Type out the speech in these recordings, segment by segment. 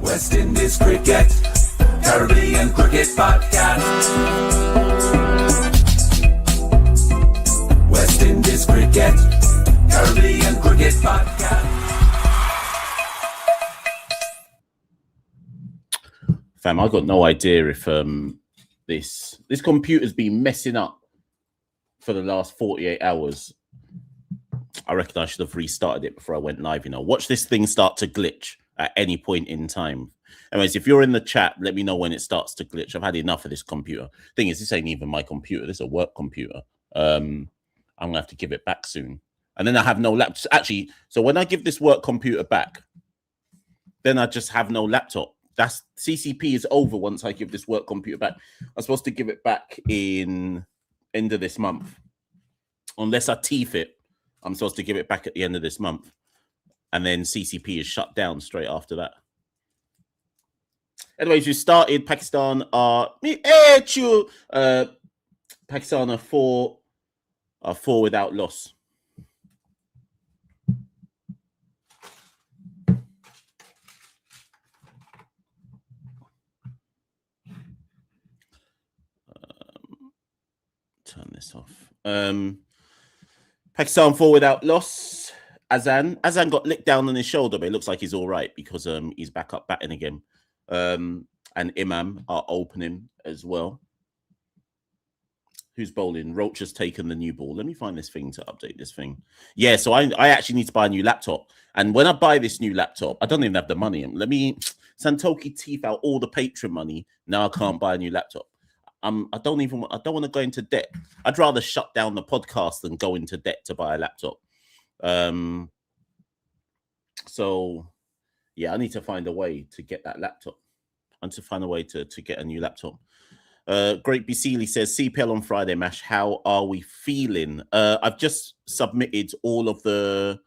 West Indies Cricket, Caribbean Cricket Podcast. West Indies Cricket, Caribbean Cricket Podcast. Fam, I got no idea if this computer's been messing up for the last 48 hours. I reckon I should have restarted it before I went live. You know, watch this thing start to glitch at any point in time. Anyways, if you're in the chat, let me know when it starts to glitch. I've had enough of this computer. Thing is, this ain't even my computer. This is a work computer. I'm gonna have to give it back soon. And then I have no laptop. Actually, so when I give this work computer back, then I just have no laptop. That's CCP is over once I give this work computer back. I'm supposed to give it back in end of this month. Unless I teeth it, I'm supposed to give it back at the end of this month. And then CCP is shut down straight after that. Anyways, we started. Pakistan are Pakistan are four without loss. Turn this off. Pakistan 4 without loss. Azan got licked down on his shoulder, but it looks like he's all right because he's back up batting again. And Imam are opening as well. Who's bowling? Roach has taken the new ball. Let me find this thing to update this thing. Yeah, so I actually need to buy a new laptop. And when I buy this new laptop, I don't even have the money. Let me Santoki teeth out all the Patreon money. Now I can't buy a new laptop. I don't want to go into debt. I'd rather shut down the podcast than go into debt to buy a laptop. So yeah, I need to find a way to get that laptop. I need to find a way to get a new laptop. Great Bisili says CPL on Friday, Mash. How are we feeling? I've just submitted all of the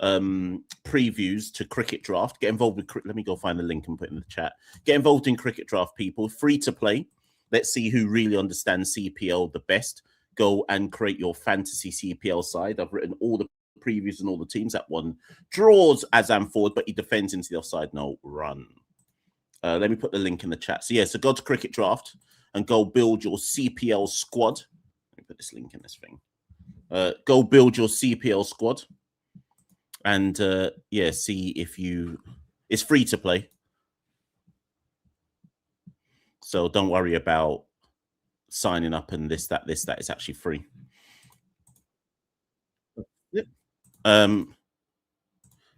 previews to Cricket Draft. Get involved with let me go find the link and put it in the chat. Get involved in Cricket Draft, people. Free to play. Let's see who really understands CPL the best. Go and create your fantasy CPL side. I've written all the previews and all the teams. That one draws Azam forward, but he defends into the offside. No run. Let me put the link in the chat. So yeah, so go to Cricket Draft and go build your CPL squad. Let me put this link in this thing. Go build your CPL squad. And yeah, see if you... It's free to play. So don't worry about signing up and this, that. It's actually free.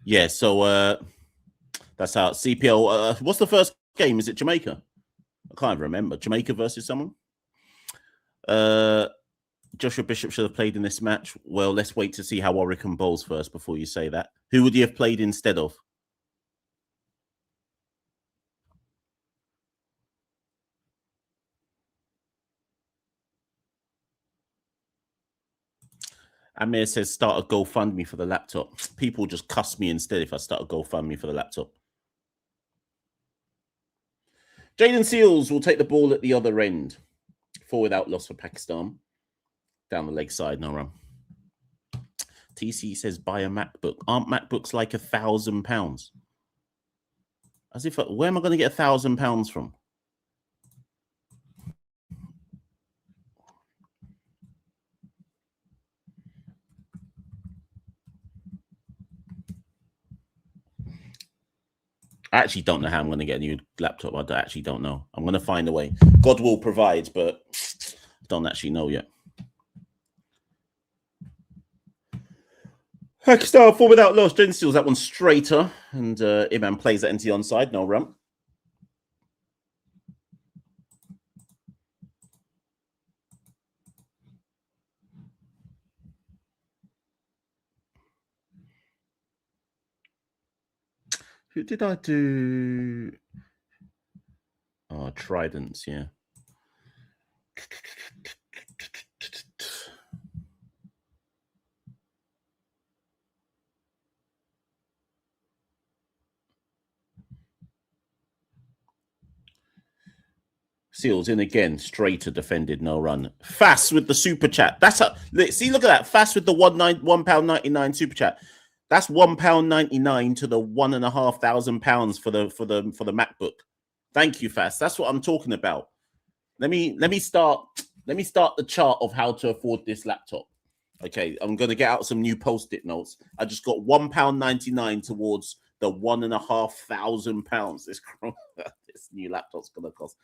Yeah, so that's how CPL. What's the first game? Is it Jamaica? I can't even remember. Jamaica versus someone. Joshua Bishop should have played in this match. Well, let's wait to see how Warwick bowls first before you say that. Who would you have played instead of? Amir says start a GoFundMe for the laptop. People just cuss me instead if I start a GoFundMe for the laptop. Jaden Seals will take the ball at the other end. 4 without loss for Pakistan. Down the leg side, no run. TC says buy a MacBook. Aren't MacBooks like £1,000? As if, where am I going to get £1,000 from? I actually don't know how I'm going to get a new laptop. I actually don't know. I'm going to find a way. God will provide, but I don't actually know yet. Pakistan 4 without loss. Jaden steals that one straighter. And Imam plays that into the onside. No run. Who did I do? Oh, Tridents, yeah. Seals in again, straighter defended, no run. Fast with the super chat. That's a see. Look at that. Fast with the £1.99 super chat. That's £1.99 to the £1,500 for the MacBook. Thank you, Fast. That's what I'm talking about. Let me start the chart of how to afford this laptop. Okay, I'm gonna get out some new post-it notes. I just got £1.99 towards the £1,500. This new laptop's gonna cost.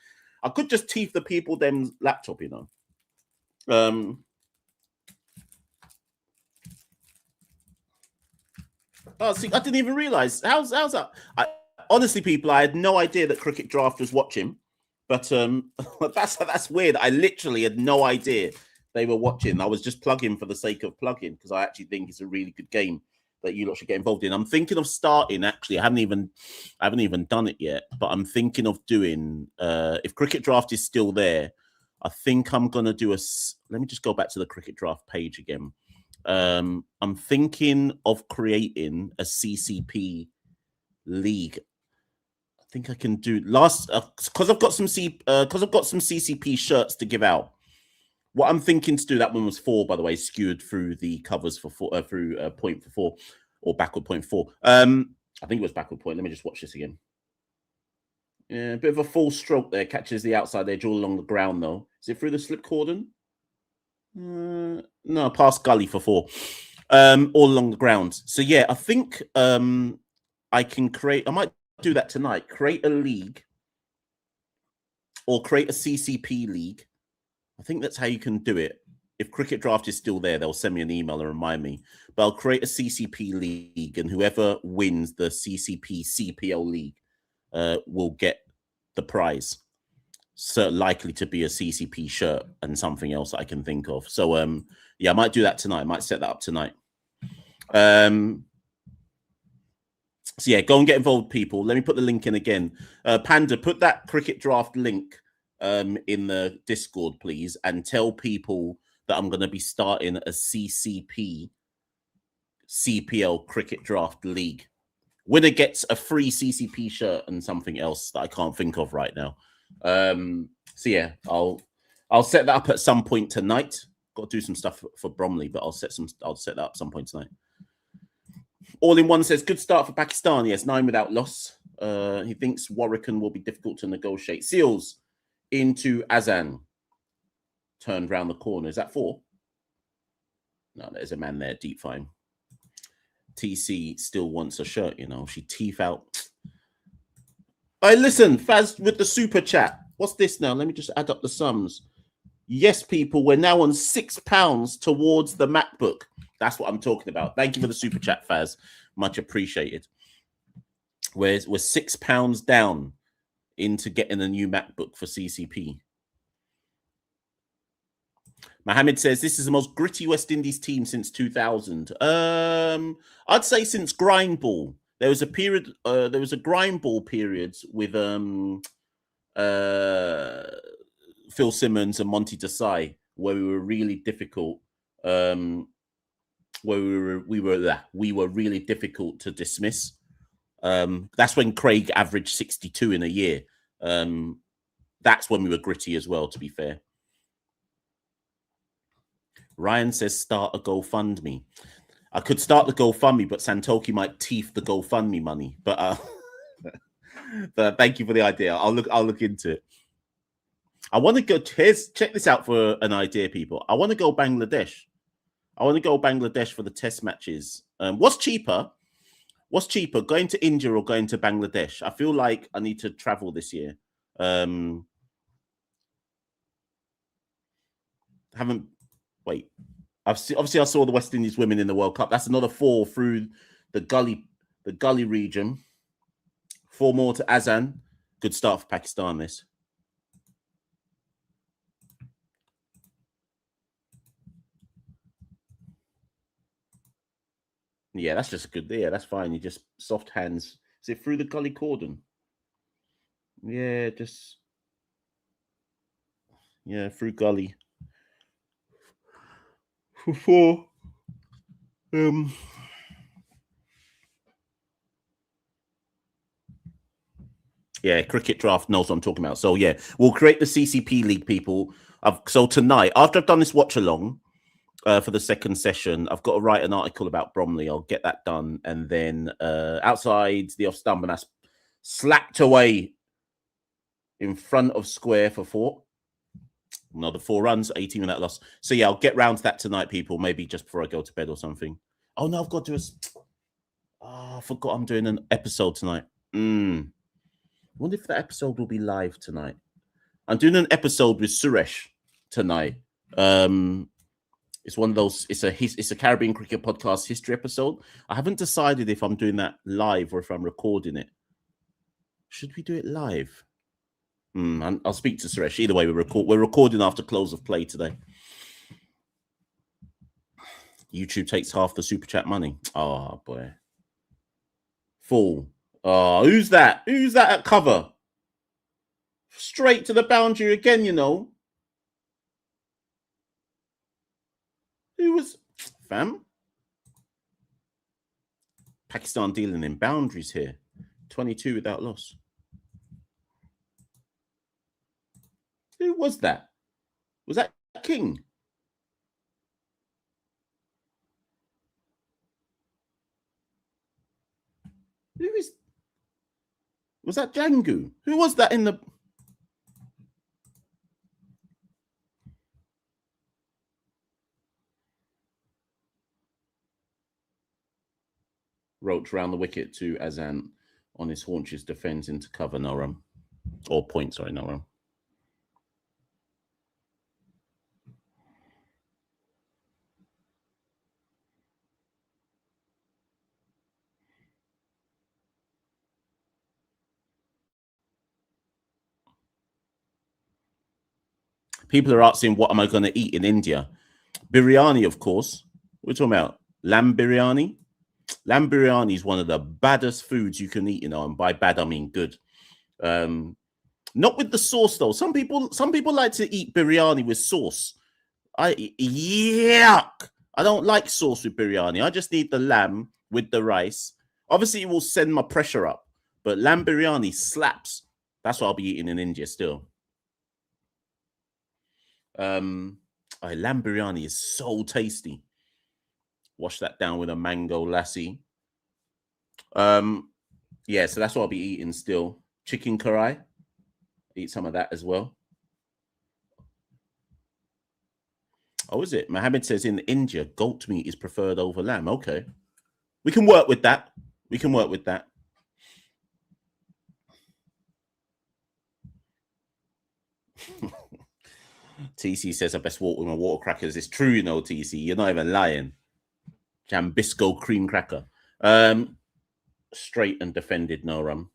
I could just teeth the people them laptop, you know. Oh, see, I didn't even realize. How's that? Honestly, people, I had no idea that Cricket Draft was watching, but that's weird. I literally had no idea they were watching. I was just plugging for the sake of plugging because I actually think it's a really good game that you lot should get involved in. I'm thinking of starting. Actually, I haven't even done it yet, but I'm thinking of doing. If Cricket Draft is still there, I think I'm gonna do a. Let me just go back to the Cricket Draft page again. I'm thinking of creating a CCP league. I think I can do because I've got some CCP shirts to give out. What I'm thinking to do, that one was 4, by the way, skewed through the covers for 4, through point for 4 or backward point 4. I think it was backward point. Let me just watch this again. Yeah, a bit of a full stroke there, catches the outside edge all along the ground though. Is it through the slip cordon? No, past gully for 4. All along the ground. So yeah, I think I can create. I might do that tonight. Create a league or create a CCP league. I think that's how you can do it. If Cricket Draft is still there, they'll send me an email and remind me. But I'll create a CCP league, and whoever wins the CCP CPL league will get the prize. So likely to be a CCP shirt and something else I can think of. So yeah, I might do that tonight. I might set that up tonight. So yeah, go and get involved, people. Let me put the link in again. Panda, put that Cricket Draft link in the Discord, please, and tell people that I'm going to be starting a CCP CPL Cricket Draft League. Winner gets a free CCP shirt and something else that I can't think of right now. So yeah, I'll set that up at some point tonight. Got to do some stuff for Bromley, but I'll set that up some point tonight. All in One says, good start for Pakistan. Yes, 9 without loss. He thinks Warwican will be difficult to negotiate. Seals into Azan. Turned round the corner. Is that 4? No, there's a man there. Deep fine. TC still wants a shirt, you know. She teeth out. Hey, listen, Faz with the super chat. What's this now? Let me just add up the sums. Yes, people, we're now on £6 towards the MacBook. That's what I'm talking about. Thank you for the super chat, Faz. Much appreciated. We're £6 down into getting a new MacBook for CCP. Mohammed says this is the most gritty West Indies team since 2000. I'd say since Grindball. There was a period. There was a Grindball period with Phil Simmons and Monty Desai where we were really difficult. Where we were really difficult to dismiss. That's when Craig averaged 62 in a year. That's when we were gritty as well, to be fair. Ryan says start a GoFundMe. I could start the GoFundMe, but Santoki might teeth the GoFundMe money. But thank you for the idea. I'll look into it. I want to go. Check this out for an idea, people. I want to go Bangladesh. I want to go Bangladesh for the test matches. What's cheaper? What's cheaper, going to India or going to Bangladesh? I feel like I need to travel this year. Wait. Obviously, I saw the West Indies women in the World Cup. That's another 4 through the gully region. 4 more to Azan. Good start for Pakistan, this. Yeah, that's just good. Yeah, that's fine. You just soft hands. Is it through the gully cordon? Yeah, just through gully. For 4. Yeah, Cricket Draft knows what I'm talking about. So yeah, we'll create the CCP league, people. So tonight, after I've done this watch along, for the second session. I've got to write an article about Bromley. I'll get that done. And then outside the off stump, and that's slapped away in front of square for 4. Another 4 runs, 18 without loss. So yeah, I'll get round to that tonight, people. Maybe just before I go to bed or something. Oh no, I've got to do I forgot I'm doing an episode tonight. I wonder if that episode will be live tonight. I'm doing an episode with Suresh tonight. It's one of those. It's a Caribbean cricket podcast history episode. I haven't decided if I'm doing that live or if I'm recording it. Should we do it live? I'll speak to Suresh. Either way, we're recording after close of play today. YouTube takes half the super chat money. Oh boy. Full. Oh, who's that? Who's that at cover? Straight to the boundary again, you know. Who was fam? Pakistan dealing in boundaries here. 22 without loss. Who was that? Was that King? Was that Jangu? Who was that in the... Roach round the wicket to Azan on his haunches, defends into cover, no run. Or point, sorry, no run. People are asking, what am I going to eat in India? Biryani, of course. We're talking about lamb biryani. Lamb biryani is one of the baddest foods you can eat, you know, and by bad I mean good. Not with the sauce though. Some people like to eat biryani with sauce. Yuck! I don't like sauce with biryani. I just need the lamb with the rice. Obviously, it will send my pressure up, but lamb biryani slaps. That's what I'll be eating in India still. Lamb biryani is so tasty. Wash that down with a mango lassi. Yeah, so that's what I'll be eating still. Chicken karai. Eat some of that as well. Oh, is it? Mohammed says in India, goat meat is preferred over lamb. Okay. We can work with that. We can work with that. TC says I best walk with my water crackers. It's true, you know, TC. You're not even lying. Jambisco cream cracker. Straight and defended, no run.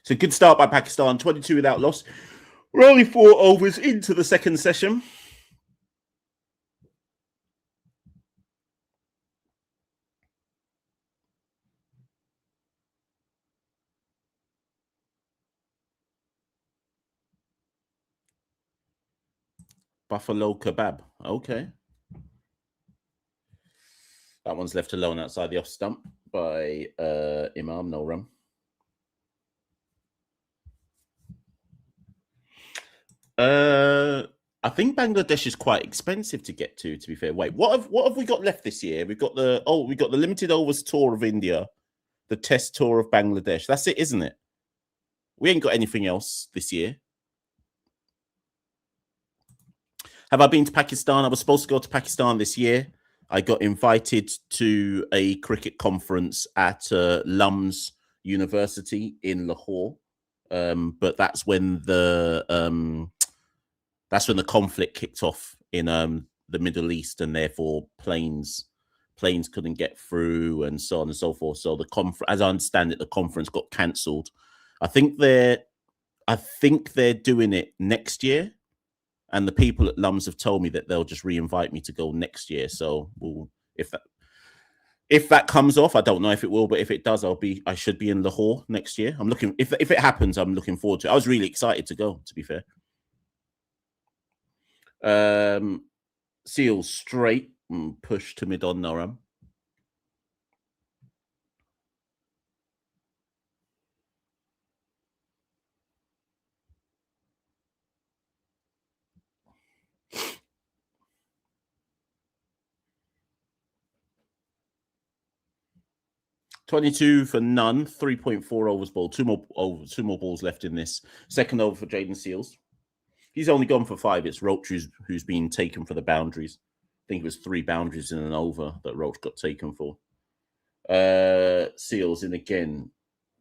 So good start by Pakistan, 22 without loss. We're only 4 overs into the second session. Buffalo kebab. Okay. That one's left alone outside the off stump by Imam, no run. I think Bangladesh is quite expensive to get to be fair. Wait, what have we got left this year? We've got the limited overs tour of India, the test tour of Bangladesh. That's it, isn't it? We ain't got anything else this year. Have I been to Pakistan? I was supposed to go to Pakistan this year. I got invited to a cricket conference at Lum's University in Lahore, but that's when the conflict kicked off in the Middle East, and therefore planes couldn't get through, and so on and so forth. So as I understand it, the conference got cancelled. I think they're doing it next year. And the people at Lums have told me that they'll just re-invite me to go next year. So if that comes off, I don't know if it will, but if it does, I should be in Lahore next year. I'm looking, if it happens, I'm looking forward to it. I was really excited to go, to be fair. Seals straight and push to mid on Noram. 22 for none, 3.4 overs ball. Two more balls left in this. Second over for Jaden Seals. He's only gone for 5. It's Roach who's been taken for the boundaries. I think it was 3 boundaries in an over that Roach got taken for. Seals in again,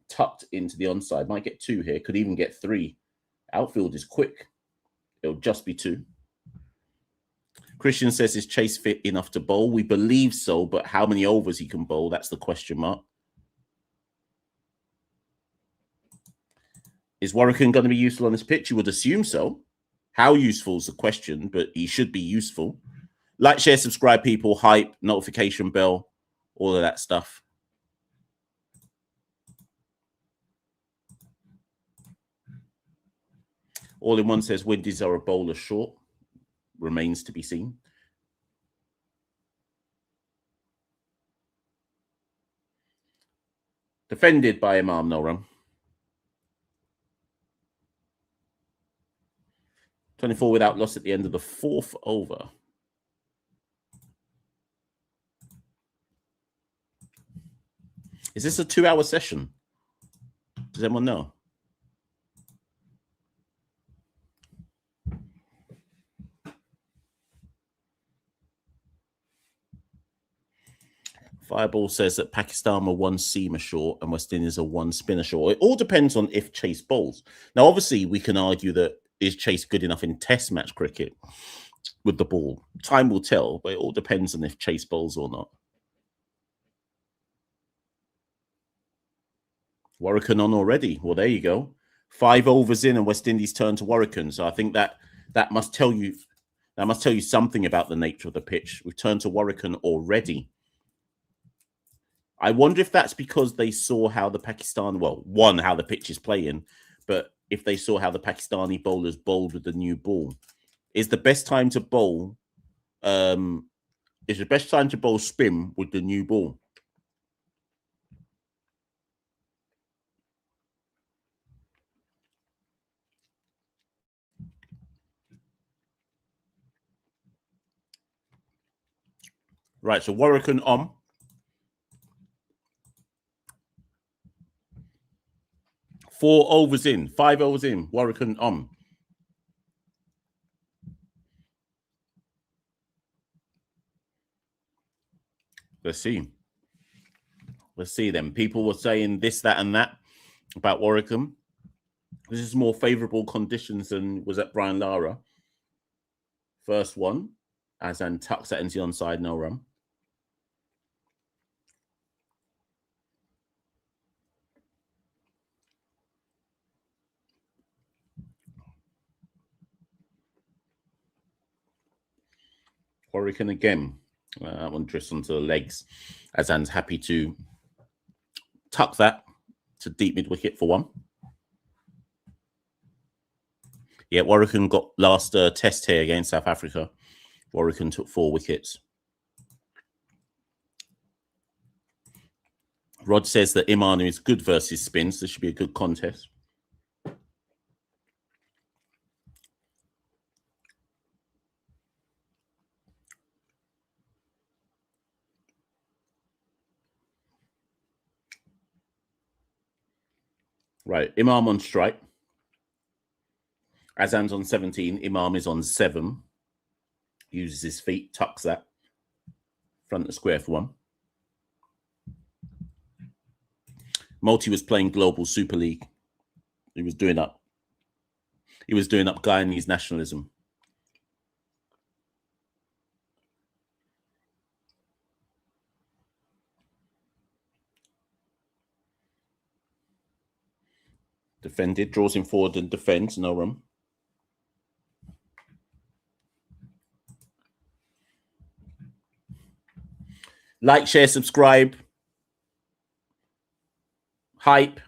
tucked into the onside. Might get 2 here. Could even get 3. Outfield is quick. It'll just be 2. Christian says, is Chase fit enough to bowl? We believe so, but how many overs he can bowl, that's the question mark. Is Warrican going to be useful on this pitch? You would assume so. How useful is the question, but he should be useful. Like, share, subscribe, people, hype, notification bell, all of that stuff. All in one says, Windies are a bowler short. Remains to be seen. Defended by Imam, no run. 24 without loss at the end of the 4th over. Is this a 2-hour session? Does anyone know? Fireball says that Pakistan are 1 seamer short and West Indies are 1 spinner short. It all depends on if Chase bowls. Now, obviously, we can argue that is Chase good enough in test match cricket with the ball? Time will tell, but it all depends on if Chase bowls or not. Warrican on already. Well, there you go. 5 overs in and West Indies turn to Warrican. So I think that must tell you something about the nature of the pitch. We've turned to Warrican already. I wonder if that's because they saw how the Pakistan, well, one, how the pitch is playing, but if they saw how the Pakistani bowlers bowled with the new ball. Is the best time to bowl spin with the new ball? Right, so Warrican on. Five overs in, Warrican on. Let's see. Let's see then. People were saying this, that, and that about Warrican. This is more favourable conditions than was at Brian Lara. First one, Azan tucks that into the onside, no run. Warrican again. That one drifts onto the legs. Azan's happy to tuck that to deep mid wicket for 1. Yeah, Warrican got last test here against South Africa. Warrican took 4 wickets. Rod says that Imanu is good versus spins. This should be a good contest. Right, Imam on strike. Azan's on 17. Imam is on 7. Uses his feet, tucks that. Front of square for 1. Multi was playing Global Super League. He was doing up Guyanese nationalism. Defended, draws him forward and defends, no run. Like, share, subscribe. Hype.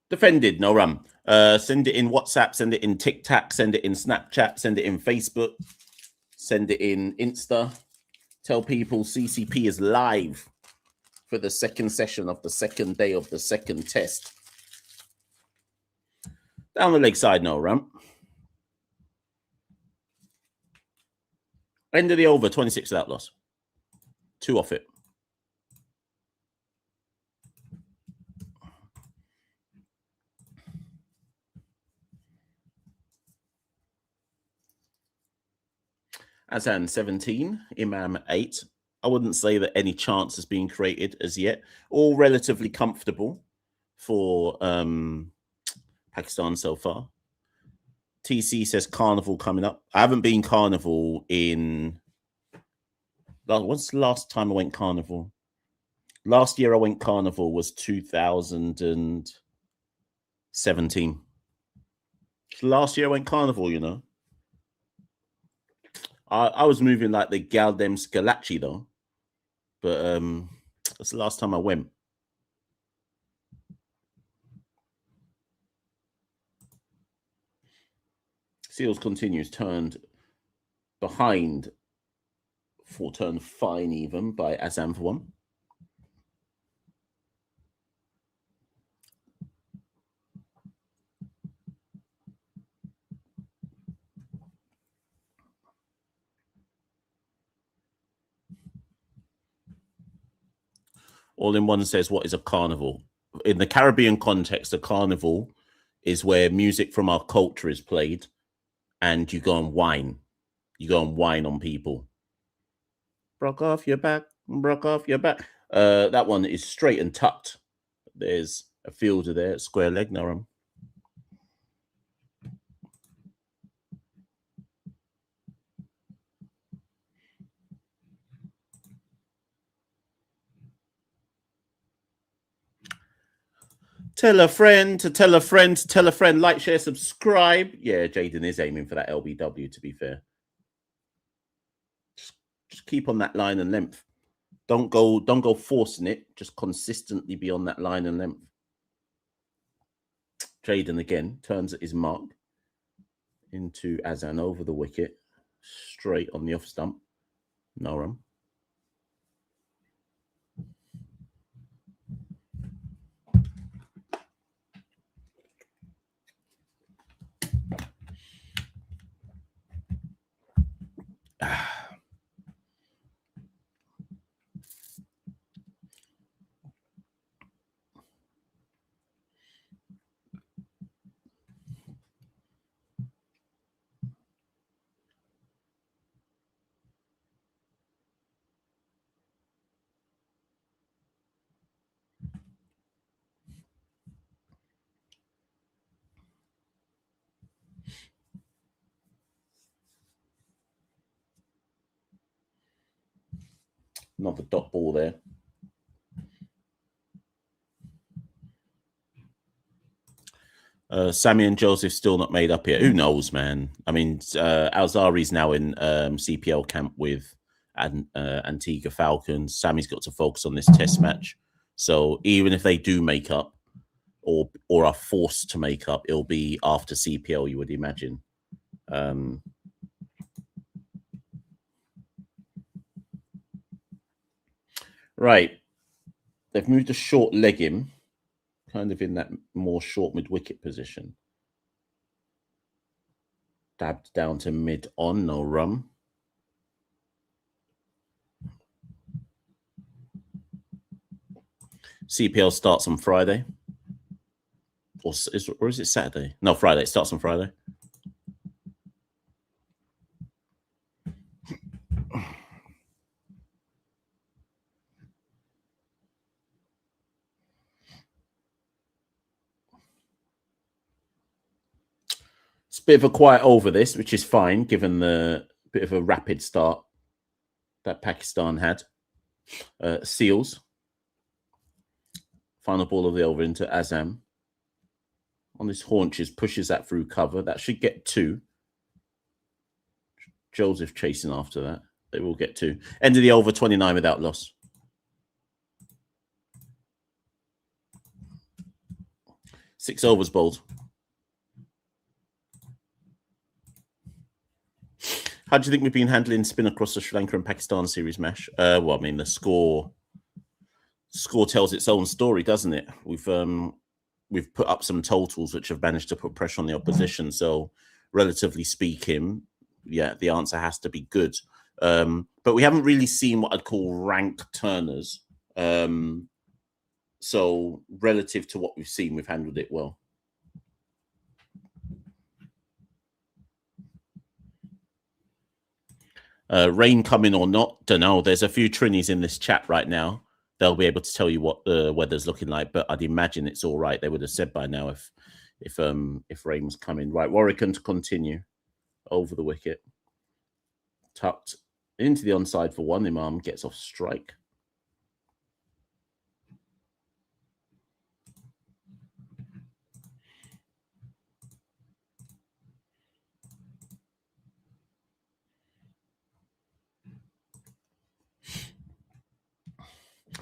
Defended, no run. Send it in WhatsApp, send it in TikTok, send it in Snapchat, send it in Facebook, send it in Insta. Tell people CCP is live for the second session of the second day of the second test. Down the leg side, no run. End of the over, 26 without loss. 2 off it. Azan 17, Imam 8. I wouldn't say that any chance has been created as yet. All relatively comfortable for Pakistan so far. TC says Carnival coming up. I haven't been Carnival in... When's the last time I went Carnival? Last year I went Carnival was 2017. Last year I went Carnival, you know. I was moving like the Galdem Scalacci though. But that's the last time I went. Seals continues, turned behind for turn fine even by Azam for one. All in One says, what is a carnival? In the Caribbean context, a carnival is where music from our culture is played and you go and whine. You go and whine on people. Broke off your back, broke off your back. That one is straight and tucked. There's a fielder there, square leg, Naram. Tell a friend to tell a friend to tell a friend. Like, share, subscribe. Yeah, Jaden is aiming for that LBW, to be fair. Just keep on that line and length. Don't go forcing it. Just consistently be on that line and length. Jaden again turns at his mark into Azan over the wicket. Straight on the off stump. No run. Another dot ball there. Sammy and Joseph still not made up here. Who knows, man? I mean, Alzari's now in CPL camp with Antigua Falcons. Sammy's got to focus on this test match. So even if they do make up or are forced to make up, it'll be after CPL, you would imagine. Right. They've moved a short leg in, kind of in that more short mid-wicket position. Dabbed down to mid-on, no run. CPL starts on Friday. Or is it Saturday? No, Friday. It starts on Friday. It's a bit of a quiet over this, which is fine, given the bit of a rapid start that Pakistan had. Seals. Final ball of the over into Azam. On his haunches, pushes that through cover. That should get 2. Joseph chasing after that. They will get 2. End of the over, 29 without loss. Six overs bowled. How do you think we've been handling spin across the Sri Lanka and Pakistan series, Mash? Well, I mean, the score tells its own story, doesn't it? We've put up some totals which have managed to put pressure on the opposition. So, relatively speaking, yeah, the answer has to be good. But we haven't really seen what I'd call rank turners. So, relative to what we've seen, we've handled it well. Rain coming or not, don't know. There's a few Trinis in this chat right now. They'll be able to tell you what the weather's looking like, but I'd imagine it's all right. They would have said by now if rain was coming. Right, Warwican to continue over the wicket, tucked into the onside for one. Imam gets off strike.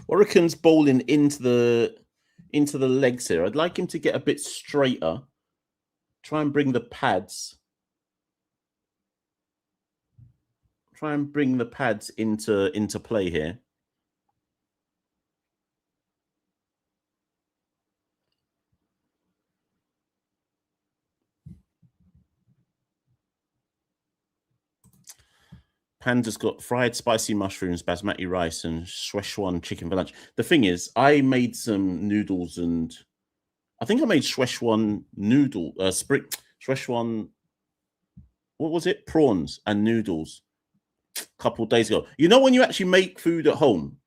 Warwican's bowling into the legs here. I'd like him to get a bit straighter. Try and bring the pads. Try and bring the pads into play here. Panda's got fried spicy mushrooms, basmati rice, and Szechuan chicken for lunch. The thing is, I made some noodles and I think I made Szechuan noodle, Szechuan, what was it? Prawns and noodles a couple of days ago. You know when you actually make food at home,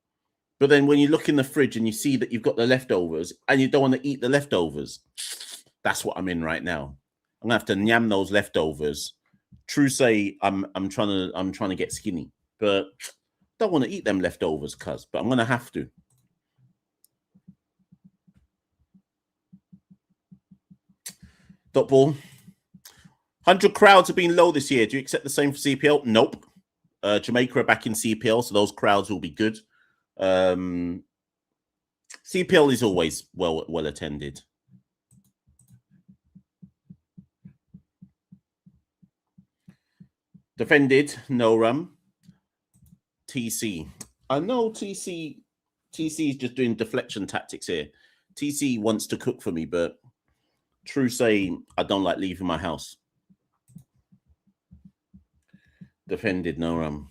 but then when you look in the fridge and you see that you've got the leftovers and you don't want to eat the leftovers, that's what I'm in right now. I'm gonna have to nyam those leftovers. True say I'm trying to get skinny, but don't want to eat them leftovers, cuz. But I'm gonna have to. Dot ball. 100 crowds have been low this year. Do you accept the same for CPL? Nope. Jamaica are back in CPL, so those crowds will be good. CPL is always well attended. Defended, no run. TC. I know TC is just doing deflection tactics here. TC wants to cook for me, but true say I don't like leaving my house. Defended, no run.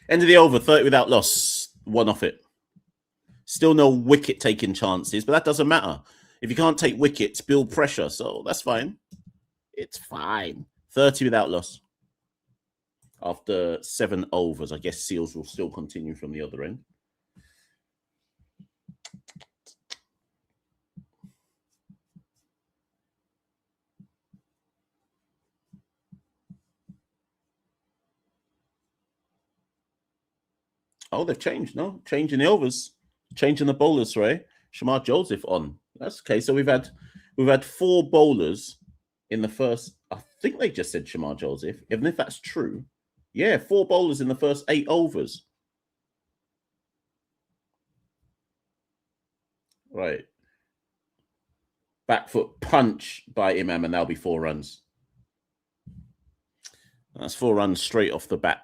End of the over, 30 without loss. One off it. Still no wicket taking chances, but that doesn't matter. If you can't take wickets, build pressure. So that's fine. It's fine. 30 without loss. After 7 overs, I guess Seals will still continue from the other end. Oh, they've changed, no? Changing the overs. Changing the bowlers, right? Shamar Joseph on. That's okay. So we've had 4 bowlers in the first. I think they just said Shamar Joseph. Even if that's true, yeah, 4 bowlers in the first 8 overs. Right. Back foot punch by Imam, and that'll be 4 runs. That's 4 runs straight off the bat.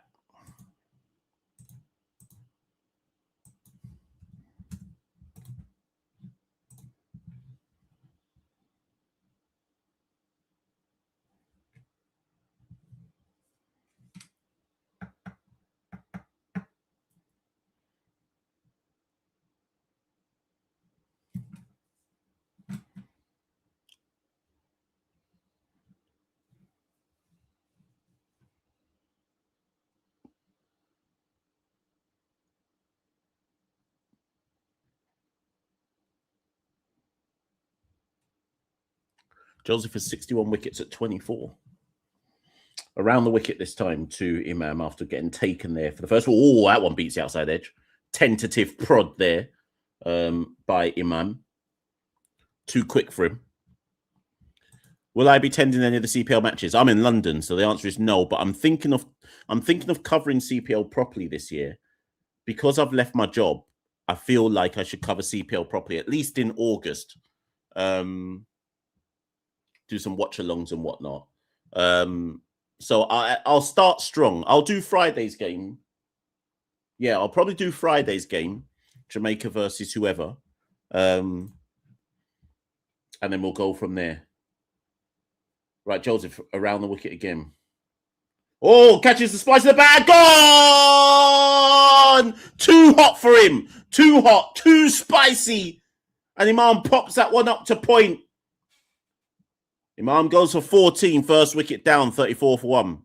Joseph has 61 wickets at 24. Around the wicket this time to Imam after getting taken there for the first one. Oh, that one beats the outside edge. Tentative prod there by Imam. Too quick for him. Will I be tending any of the CPL matches? I'm in London, so the answer is no. But I'm thinking of covering CPL properly this year. Because I've left my job, I feel like I should cover CPL properly, at least in August. Do some watch-alongs and whatnot. So I'll start strong. I'll do Friday's game. Yeah, I'll probably do Friday's game, Jamaica versus whoever. And then we'll go from there. Right, Joseph, around the wicket again. Oh, catches the spice of the bag. Gone! Too hot for him. Too hot. Too spicy. And Imam pops that one up to point. Imam goes for 14, first wicket down, 34 for 1.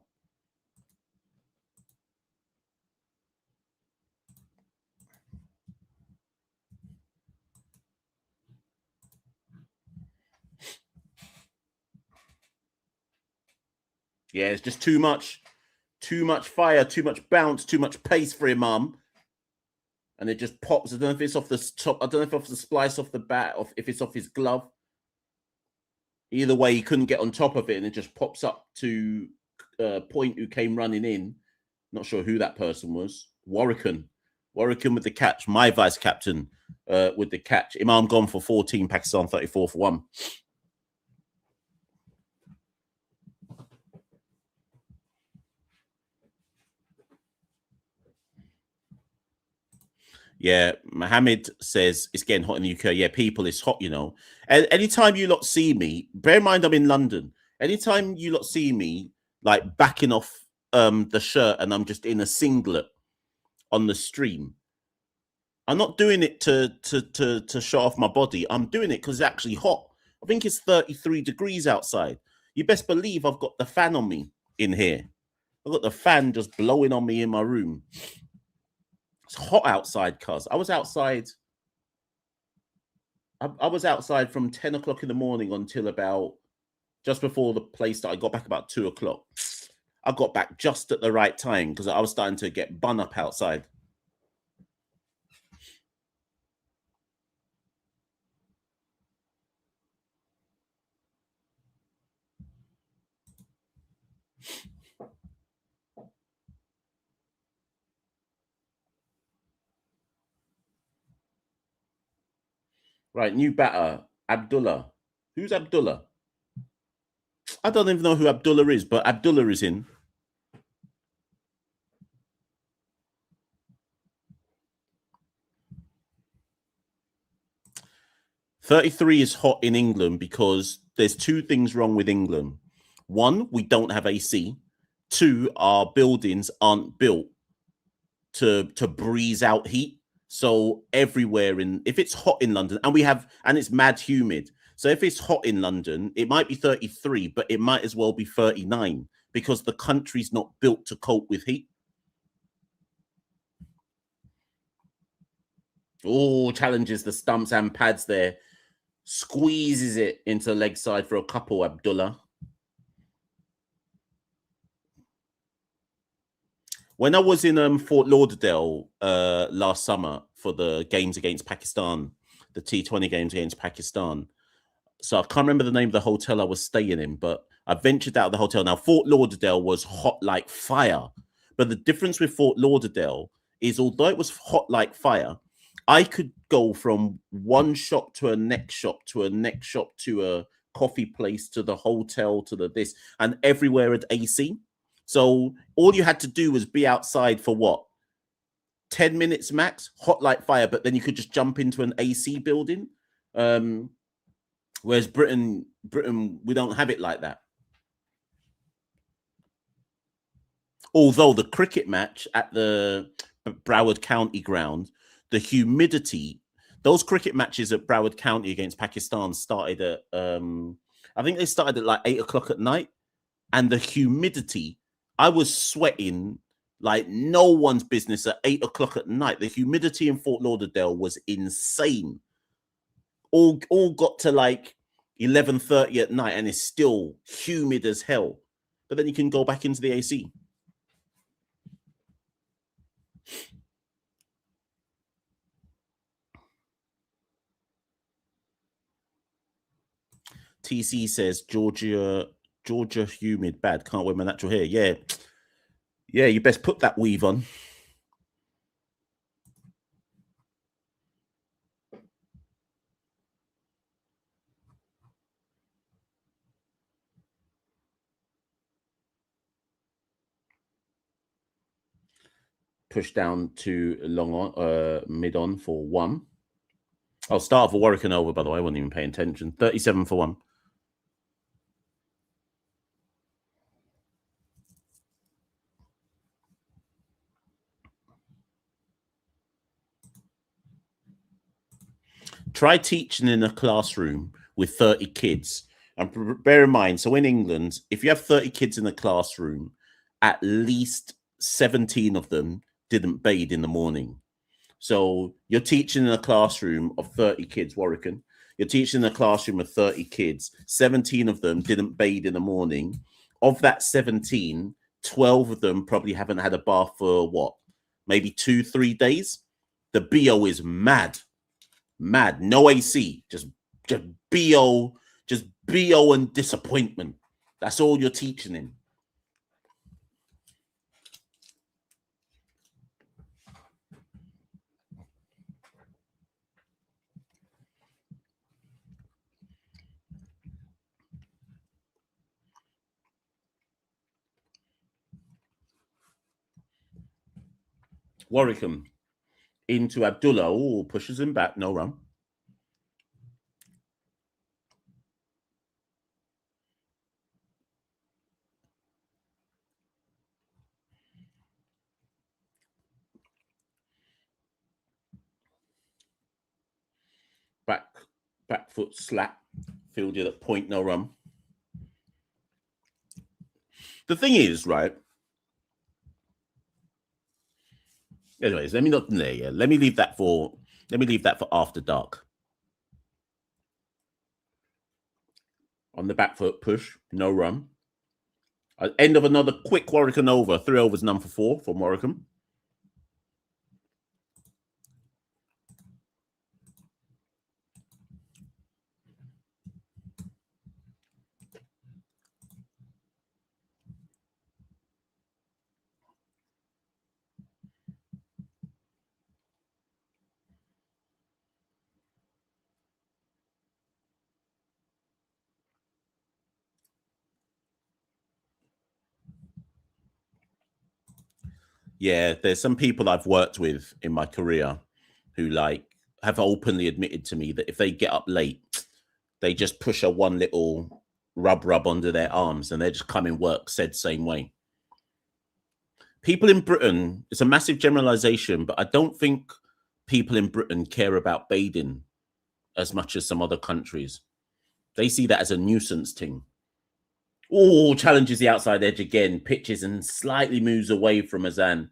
Yeah, it's just too much fire, too much bounce, too much pace for Imam. And it just pops. I don't know if it's off the top. I don't know if it's off the splice off the bat, or if it's off his glove. Either way, he couldn't get on top of it, and it just pops up to Point, who came running in. Not sure who that person was. Warwican with the catch. My vice captain with the catch. Imam gone for 14. Pakistan 34 for 1. Yeah, Mohammed says it's getting hot in the UK. Yeah, people, it's hot, you know. And anytime you lot see me, bear in mind I'm in London. Anytime you lot see me like backing off the shirt and I'm just in a singlet on the stream, I'm not doing it to show off my body. I'm doing it because it's actually hot. I think it's 33 degrees outside. You best believe I've got the fan on me in here. I've got the fan just blowing on me in my room. It's hot outside, cuz. I was outside from 10 o'clock in the morning until about just before the play started. I got back about 2 o'clock. I got back just at the right time because I was starting to get bun up outside. Right, new batter, Abdullah. Who's Abdullah? I don't even know who Abdullah is, but Abdullah is in. "33 is hot in England because there's two things wrong with England. One, we don't have AC. Two, our buildings aren't built to breeze out heat. So everywhere if it's hot in London, and it's mad humid. So if it's hot in London, it might be 33, but it might as well be 39 because the country's not built to cope with heat." Oh, challenges the stumps and pads there. Squeezes it into leg side for a couple, Abdullah. When I was in Fort Lauderdale last summer for the games against Pakistan, the T20 games against Pakistan, so I can't remember the name of the hotel I was staying in, but I ventured out of the hotel. Now, Fort Lauderdale was hot like fire, but the difference with Fort Lauderdale is although it was hot like fire, I could go from one shop to a next shop to a next shop to a coffee place to the hotel to the this, and everywhere had AC. So all you had to do was be outside for what? 10 minutes max, hot like fire, but then you could just jump into an AC building. Whereas Britain, we don't have it like that. Although the cricket match at the Broward County ground, the humidity, those cricket matches at Broward County against Pakistan started at, I think they started at like 8 o'clock at night. And the humidity, I was sweating like no one's business at 8 o'clock at night. The humidity in Fort Lauderdale was insane. All got to like 11:30 at night and it's still humid as hell. But then you can go back into the AC. TC says Georgia humid, bad, can't wear my natural hair. Yeah, you best put that weave on. Push down to long on, mid on for 1. I'll start for Warwick and over, by the way. I wasn't even paying attention. 37 for 1. Try teaching in a classroom with 30 kids. And bear in mind, so in England, if you have 30 kids in a classroom, at least 17 of them didn't bathe in the morning. So you're teaching in a classroom of 30 kids, Warwican. You're teaching in a classroom of 30 kids. 17 of them didn't bathe in the morning. Of that 17, 12 of them probably haven't had a bath for what? Maybe 2-3 days. The BO is mad. Mad. No AC. Just BO. Just BO and disappointment. That's all you're teaching him. Warwican into Abdullah. Oh, pushes him back. No run. Back foot slap. Fielded at point. No run. The thing is, right? Anyways, let me not there. Yeah, let me leave that for after dark. On the back foot push, no run. End of another quick Warwican over. 3 overs, none for 4 from Warwican. Yeah, there's some people I've worked with in my career who have openly admitted to me that if they get up late, they just push a one little rub under their arms and they're just coming work said same way. People in Britain, it's a massive generalization, but I don't think people in Britain care about bathing as much as some other countries. They see that as a nuisance thing. Oh, challenges the outside edge again, pitches and slightly moves away from Azan.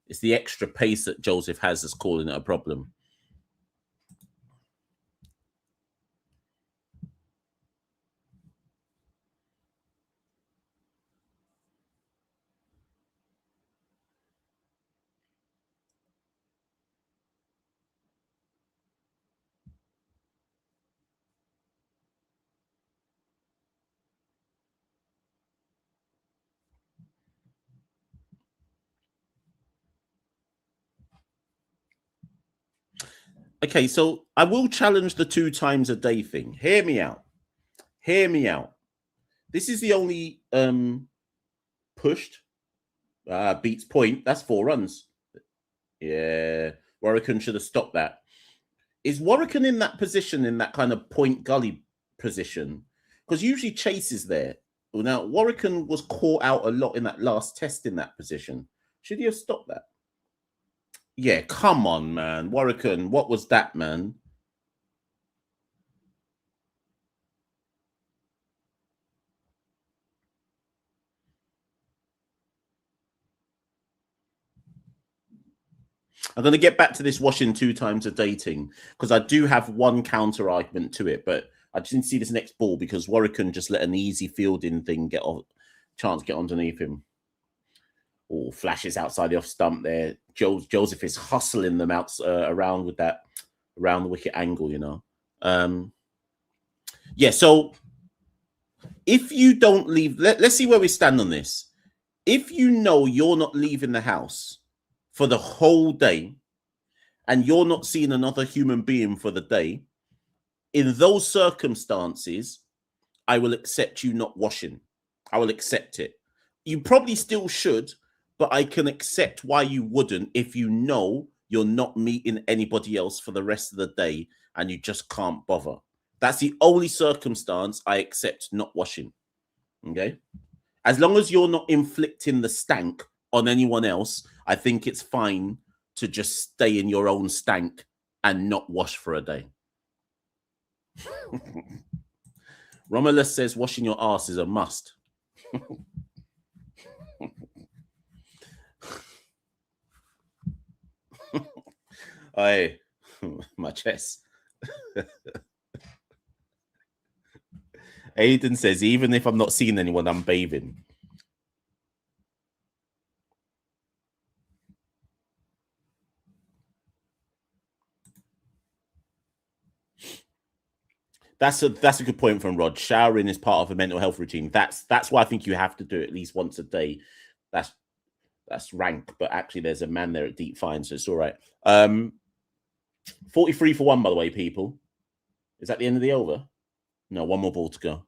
It's the extra pace that Joseph has that's calling it a problem. Okay, so I will challenge the 2 times a day thing. Hear me out. Hear me out. This is the only pushed beats point. That's 4 runs. Yeah, Warwican should have stopped that. Is Warwican in that position, in that kind of point gully position? Because usually Chase is there. Well, now Warwican was caught out a lot in that last test in that position. Should he have stopped that? Yeah, come on, man. Warwican, what was that, man? I'm going to get back to this washing 2 times a day thing because I do have one counter argument to it, but I just didn't see this next ball because Warwican just let an easy fielding thing get underneath him. Oh, flashes outside the off stump there. Joseph is hustling them out around with that around the wicket angle, you know. Yeah, so if you don't leave, let's see where we stand on this. If you know you're not leaving the house for the whole day and you're not seeing another human being for the day, in those circumstances, I will accept you not washing. I will accept it. You probably still should, but I can accept why you wouldn't if you know you're not meeting anybody else for the rest of the day and you just can't bother. That's the only circumstance I accept not washing. Okay? As long as you're not inflicting the stank on anyone else, I think it's fine to just stay in your own stank and not wash for a day. Romulus says washing your ass is a must. Hey, my chest. Aiden says, even if I'm not seeing anyone, I'm bathing. That's a good point from Rod. Showering is part of a mental health routine. That's why I think you have to do it at least once a day. That's rank, but actually there's a man there at Deep Fine, so it's all right. 43 for 1, by the way, people. Is that the end of the over? No, one more ball to go.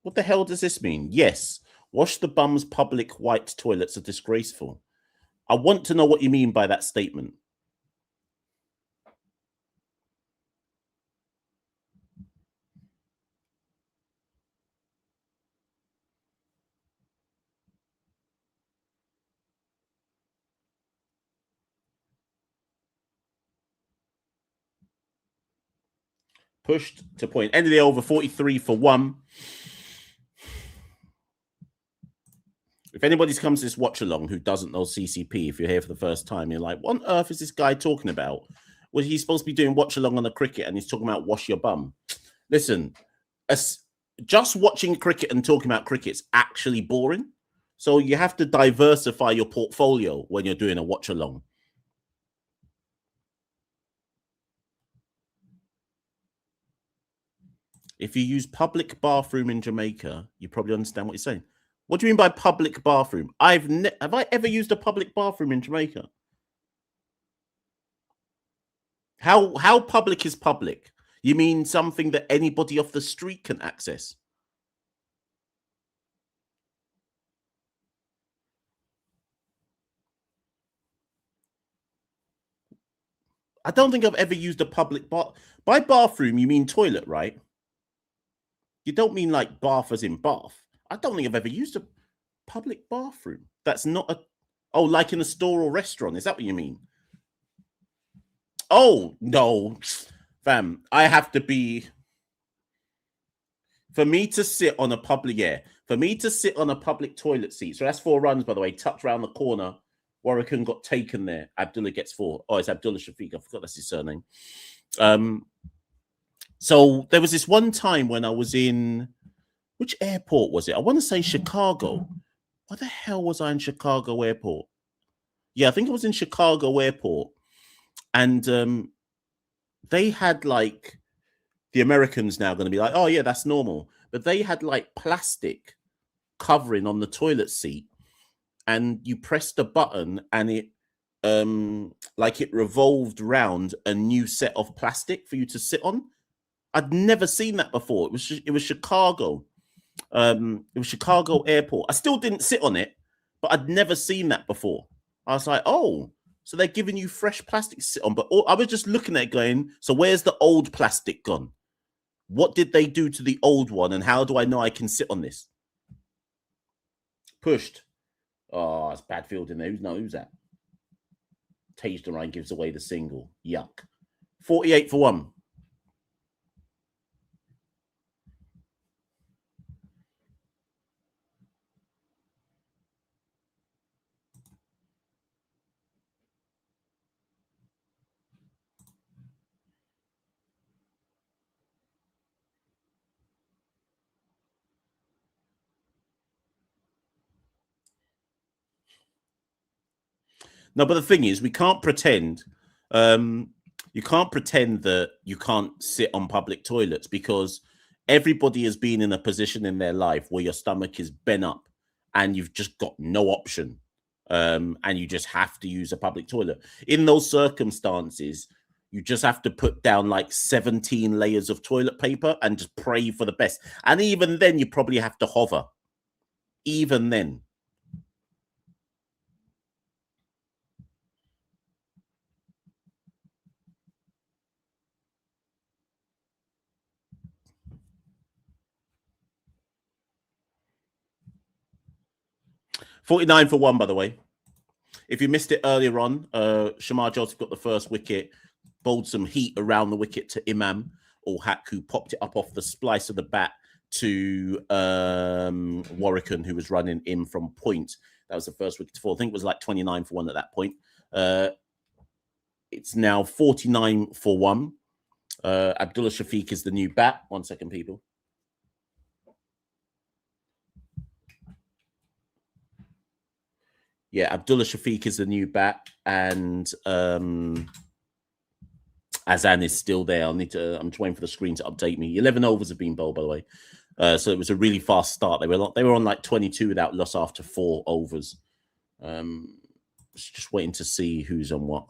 What the hell does this mean? Yes, wash the bum's public white toilets are disgraceful. I want to know what you mean by that statement. Pushed to point. End of the over, 43 for 1. If anybody's comes to this watch along who doesn't know CCP, if you're here for the first time, you're like, what on earth is this guy talking about? Well, he's supposed to be doing watch along on the cricket and he's talking about wash your bum. Listen, just watching cricket and talking about cricket's actually boring. So you have to diversify your portfolio when you're doing a watch along. If you use public bathroom in Jamaica, you probably understand what you're saying. What do you mean by public bathroom? Have I ever used a public bathroom in Jamaica? How public is public? You mean something that anybody off the street can access? I don't think I've ever used a public bath. By bathroom, you mean toilet, right? You don't mean like bath as in bath. I don't think I've ever used a public bathroom. That's not a... Oh, like in a store or restaurant. Is that what you mean? Oh, no. Fam, I have to be... For me to sit on a public... Yeah. For me to sit on a public toilet seat. So that's 4 runs, by the way. Tucked around the corner. Warwican got taken there. Abdullah gets 4. Oh, it's Abdullah Shafiq. I forgot that's his surname. So there was this one time when I was in... Which airport was it? I want to say Chicago. What the hell was I in Chicago airport? Yeah, I think it was in Chicago airport. And they had like... The Americans now going to be like, oh, yeah, that's normal. But they had like plastic covering on the toilet seat. And you pressed a button and it like it revolved round a new set of plastic for you to sit on. I'd never seen that before. It was Chicago. It was Chicago airport. I still didn't sit on it, but I'd never seen that before. I was like, oh, so they're giving you fresh plastic to sit on. But I was just looking at it going, so where's the old plastic gone? What did they do to the old one? And how do I know I can sit on this? Pushed. Oh, it's bad fielding there. Who's that? Tage the Ryan gives away the single. Yuck. 48 for 1. No, but the thing is, we can't pretend. You can't pretend that you can't sit on public toilets because everybody has been in a position in their life where your stomach is bent up and you've just got no option, and you just have to use a public toilet. In those circumstances, you just have to put down like 17 layers of toilet paper and just pray for the best. And even then, you probably have to hover. Even then. 49 for 1, by the way. If you missed it earlier on, Shamar Joseph got the first wicket, bowled some heat around the wicket to Imam Ul-Haq, who popped it up off the splice of the bat to Warwican, who was running in from point. That was the first wicket to fall. I think it was like 29 for 1 at that point. It's now 49 for 1. Abdullah Shafiq is the new bat. 1 second, people. Yeah, Abdullah Shafiq is the new bat, and Azan is still there. I'm just waiting for the screen to update me. 11 overs have been bowled, by the way. So it was a really fast start. They were on like 22 without loss after 4 overs. Just waiting to see who's on what.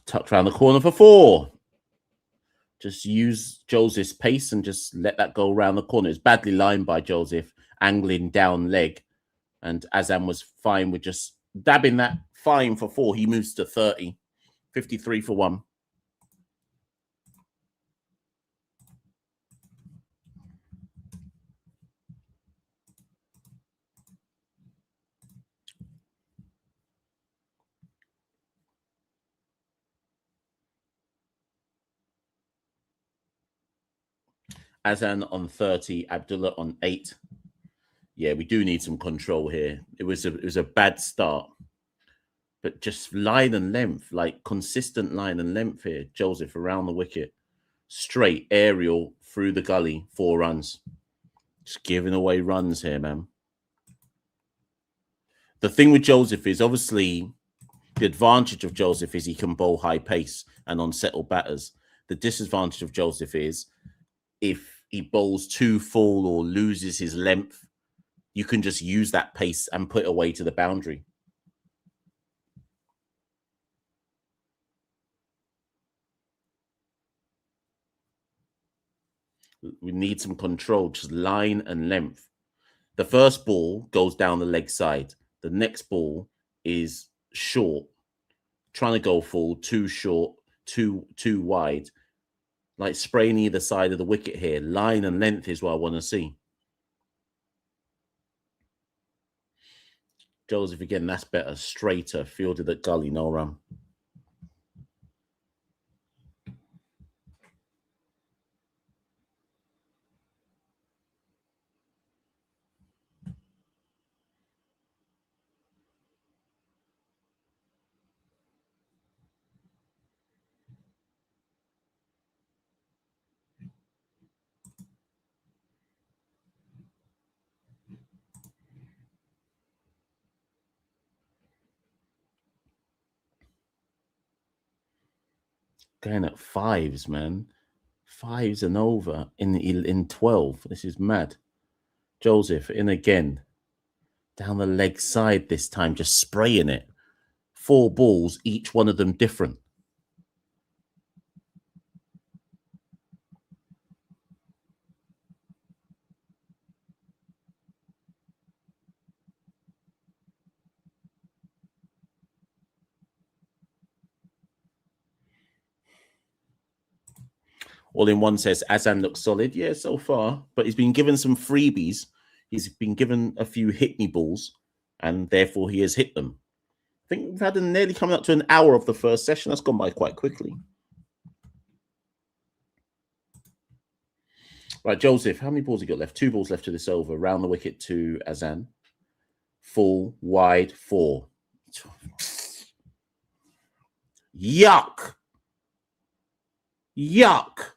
Tucked around the corner for 4. Just use Joseph's pace and just let that go around the corner. It's badly lined by Joseph, angling down leg. And Azam was fine with just dabbing that fine for 4. He moves to 30. 53 for 1. Azan on 30, Abdullah on 8. Yeah, we do need some control here. It was a bad start, but just line and length, like consistent line and length here. Joseph around the wicket, straight aerial through the gully, 4 runs. Just giving away runs here, man. The thing with Joseph is obviously the advantage of Joseph is he can bowl high pace and unsettle batters. The disadvantage of Joseph is if he bowls too full or loses his length, you can just use that pace and put it away to the boundary. We need some control, just line and length. The first ball goes down the leg side. The next ball is short, trying to go full, too short, too wide. Like spraying either side of the wicket here. Line and length is what I want to see. Joseph again, that's better. Straighter, fielded at gully, no run. Going at 5s, man. 5s and over in 12. This is mad. Joseph in again. Down the leg side this time, just spraying it. 4 balls, each one of them different. All in One says, Azan looks solid. Yeah, so far. But he's been given some freebies. He's been given a few hit me balls, and therefore he has hit them. I think we've had nearly coming up to an hour of the first session. That's gone by quite quickly. Right, Joseph, how many balls have you got left? 2 balls left to this over. Round the wicket to Azan. Full, wide, 4. Yuck. Yuck.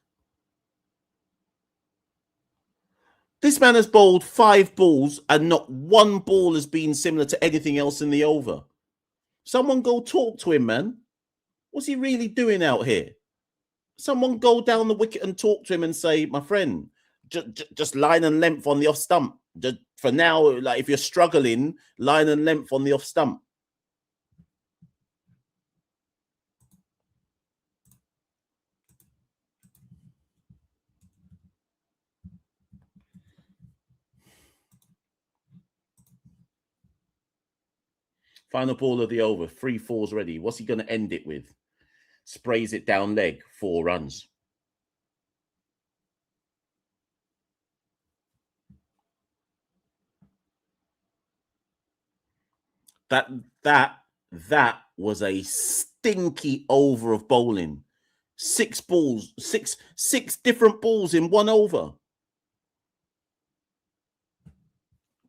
This man has bowled 5 balls and not 1 ball has been similar to anything else in the over. Someone go talk to him, man. What's he really doing out here? Someone go down the wicket and talk to him and say, my friend, just line and length on the off stump. Just for now, like if you're struggling, line and length on the off stump. Final ball of the over. 3 fours ready. What's he going to end it with? Sprays it down leg. 4 runs. That was a stinky over of bowling. 6 balls, six different balls in 1 over.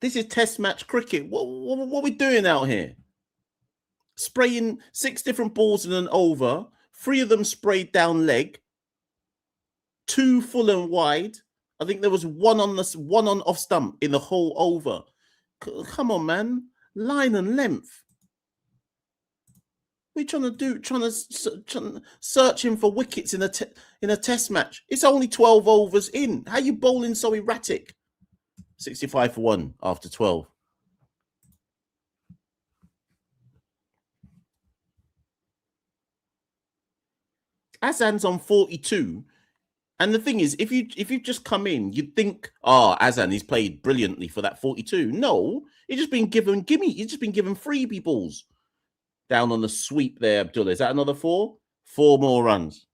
This is test match cricket. What are we doing out here? Spraying 6 different balls in an over. 3 of them sprayed down leg. 2 full and wide. I think there was one on off stump in the whole over. Come on, man. Line and length. What are you trying to do? Trying searching for wickets in a test match. It's only 12 overs in. How are you bowling so erratic? 65 for 1 after 12. Azan's on 42. And the thing is, if you just come in, you'd think, Azan, he's played brilliantly for that 42. No, he's just been given He's just been given freebie balls. Down on the sweep there, Abdullah. Is that another 4? 4 more runs.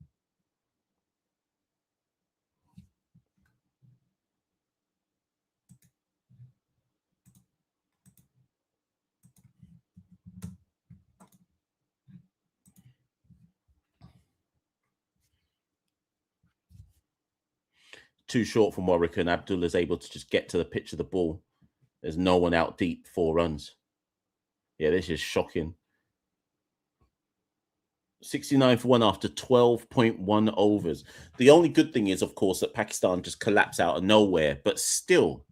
Too short from Warwick, and Abdullah's able to just get to the pitch of the ball. There's no one out deep. 4 runs. Yeah, this is shocking. 69 for 1 after 12.1 overs. The only good thing is, of course, that Pakistan just collapsed out of nowhere, but still.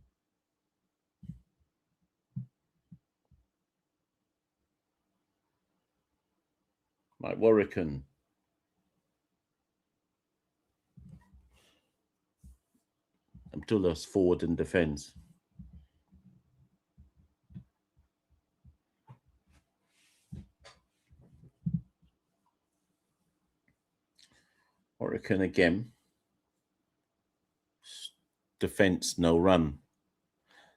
Like Warwick. Abdullah's forward and defence. Warwick again. Defence, no run.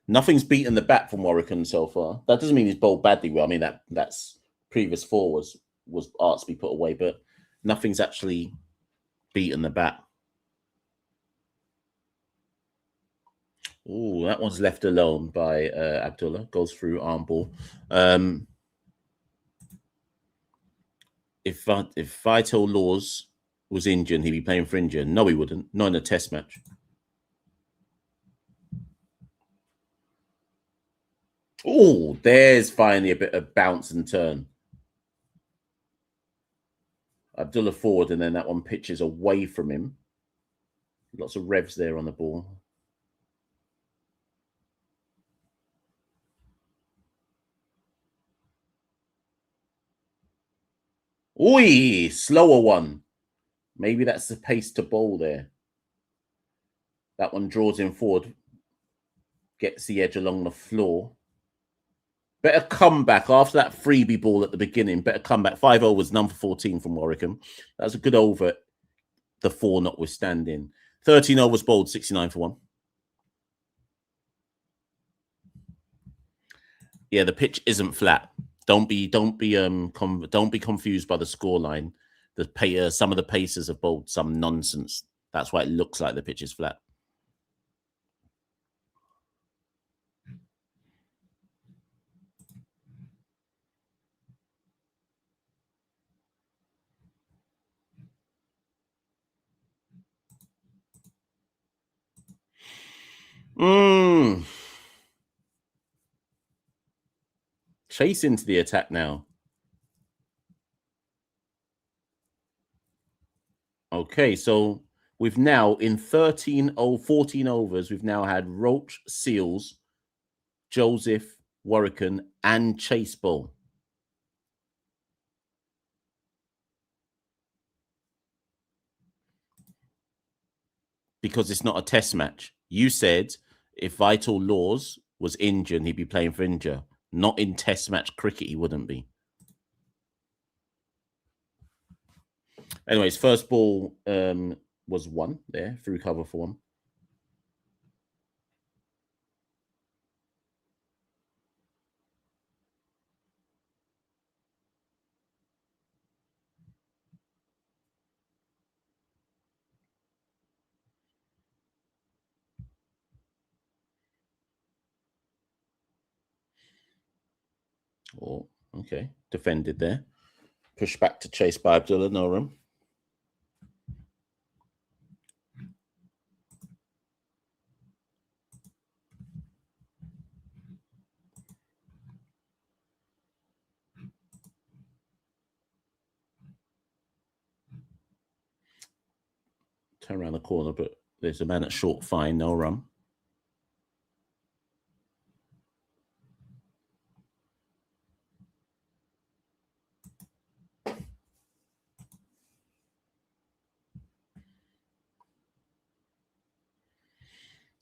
Nothing's beaten the bat from Warwick so far. That doesn't mean he's bowled badly well. I mean, that's previous 4 was arts to be put away, but nothing's actually beaten the bat. Oh, that one's left alone by Abdullah. Goes through arm ball. If Vital Laws was injured, he'd be playing for India. No, he wouldn't. Not in a test match. Oh, there's finally a bit of bounce and turn. Abdullah forward, and then that one pitches away from him. Lots of revs there on the ball. Oi, slower one. Maybe that's the pace to bowl there. That one draws him forward. Gets the edge along the floor. Better comeback after that freebie ball at the beginning. Better comeback. 5 overs, none for 14 from Warwick. That's a good over. The 4 notwithstanding. 13 overs bowled, 69 for 1. Yeah, the pitch isn't flat. Don't be confused by the scoreline. Some of the pacers have bowled some nonsense. That's why it looks like the pitch is flat. Chase into the attack now. Okay, so we've now, in 14 overs, we've now had Roach, Seals, Joseph, Warwick, and Chase bowl. Because it's not a test match. You said if Vital Laws was injured, he'd be playing for India. Not in test match cricket, he wouldn't be. Anyways, first ball was 1 there, through cover for 1. Oh, okay. Defended there. Push back to chase by Abdullah, no run. Turn around the corner, but there's a man at short, fine, no run.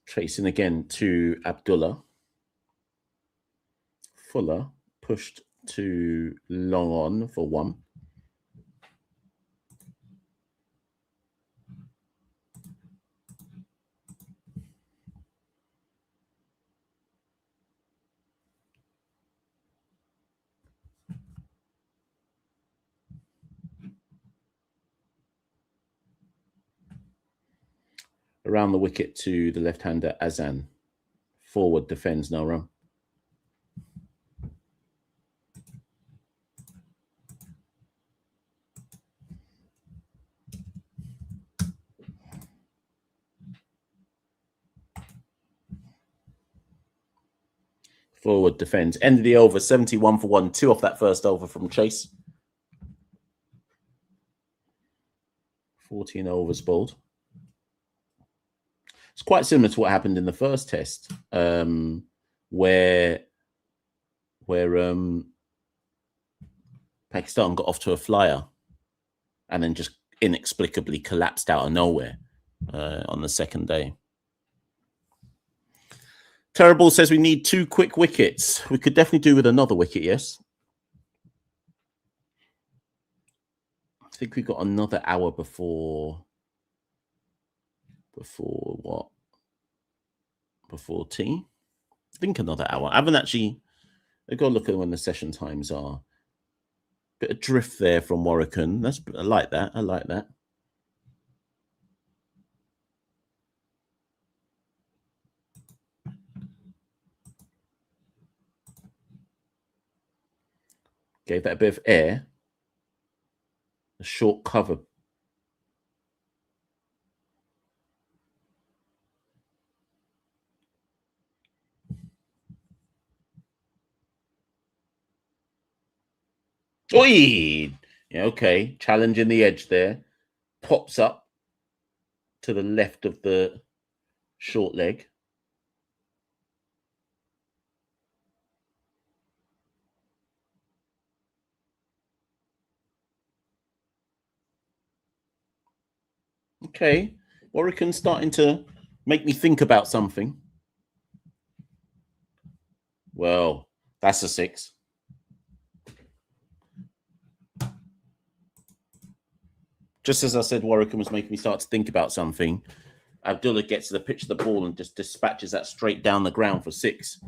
Chasing again to Abdullah. Fuller pushed to long on for 1. Around the wicket to the left-hander Azan. Forward defends, no run. Forward defends. End of the over, 71 for 1. 2 off that first over from Chase. 14 overs bowled. It's quite similar to what happened in the first test, where Pakistan got off to a flyer and then just inexplicably collapsed out of nowhere on the second day. Terrible says we need 2 quick wickets. We could definitely do with another wicket, yes. I think we've got another hour before what? Before tea? I think another hour. I haven't actually... I've got to look at when the session times are. Bit of drift there from Warwican. I like that. I like that. Gave that a bit of air. A short cover. Oi! Yeah, okay. Challenging the edge there. Pops up to the left of the short leg. Okay. Warwican's starting to make me think about something. Well, that's a 6. Just as I said, Warwican was making me start to think about something. Abdullah gets to the pitch of the ball and just dispatches that straight down the ground for 6.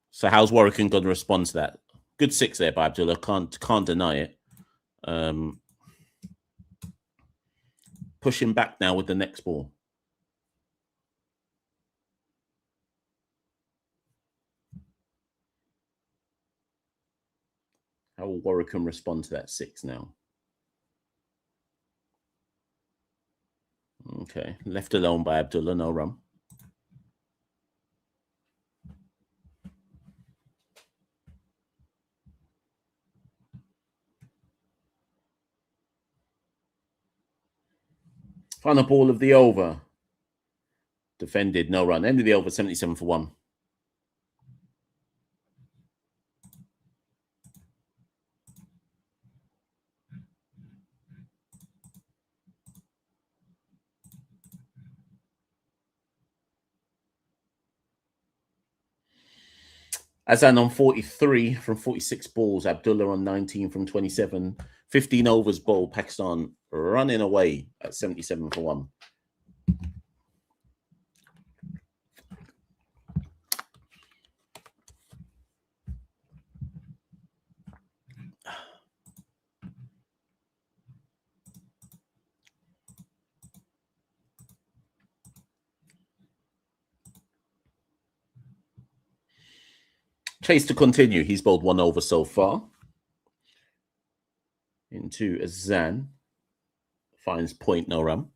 So how's Warwican going to respond to that? Good 6 there by Abdullah. Can't deny it. Pushing back now with the next ball. How will Warwican respond to that 6 now? Okay, left alone by Abdullah, no run. Final ball of the over. Defended, no run. End of the over, 77 for 1. Azan on 43 from 46 balls. Abdullah on 19 from 27. 15 overs bowled. Pakistan running away at 77 for 1. Chase to continue. He's bowled 1 over so far. Into Azan. Finds point, no run.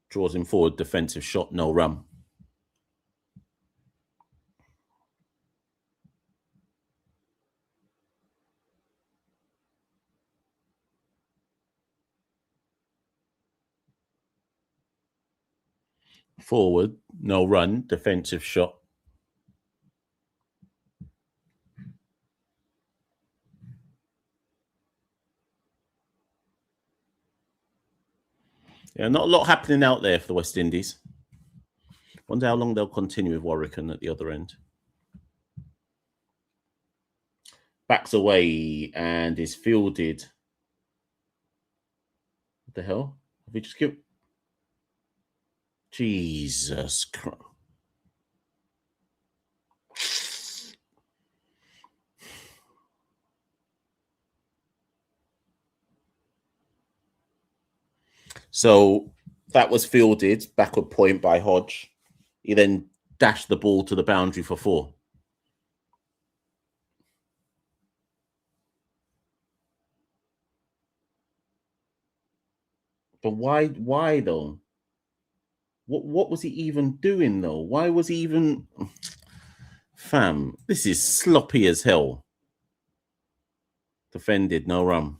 Draws him forward, defensive shot, no run. Forward, no run, defensive shot. Yeah, not a lot happening out there for the West Indies. Wonder how long they'll continue with Warwican at the other end. Backs away and is fielded. What the hell? Have we just killed? Jesus Christ. So that was fielded, backward point by Hodge. He then dashed the ball to the boundary for 4. But why though? What was he even doing though? Why was he even... Fam, this is sloppy as hell. Defended, no run.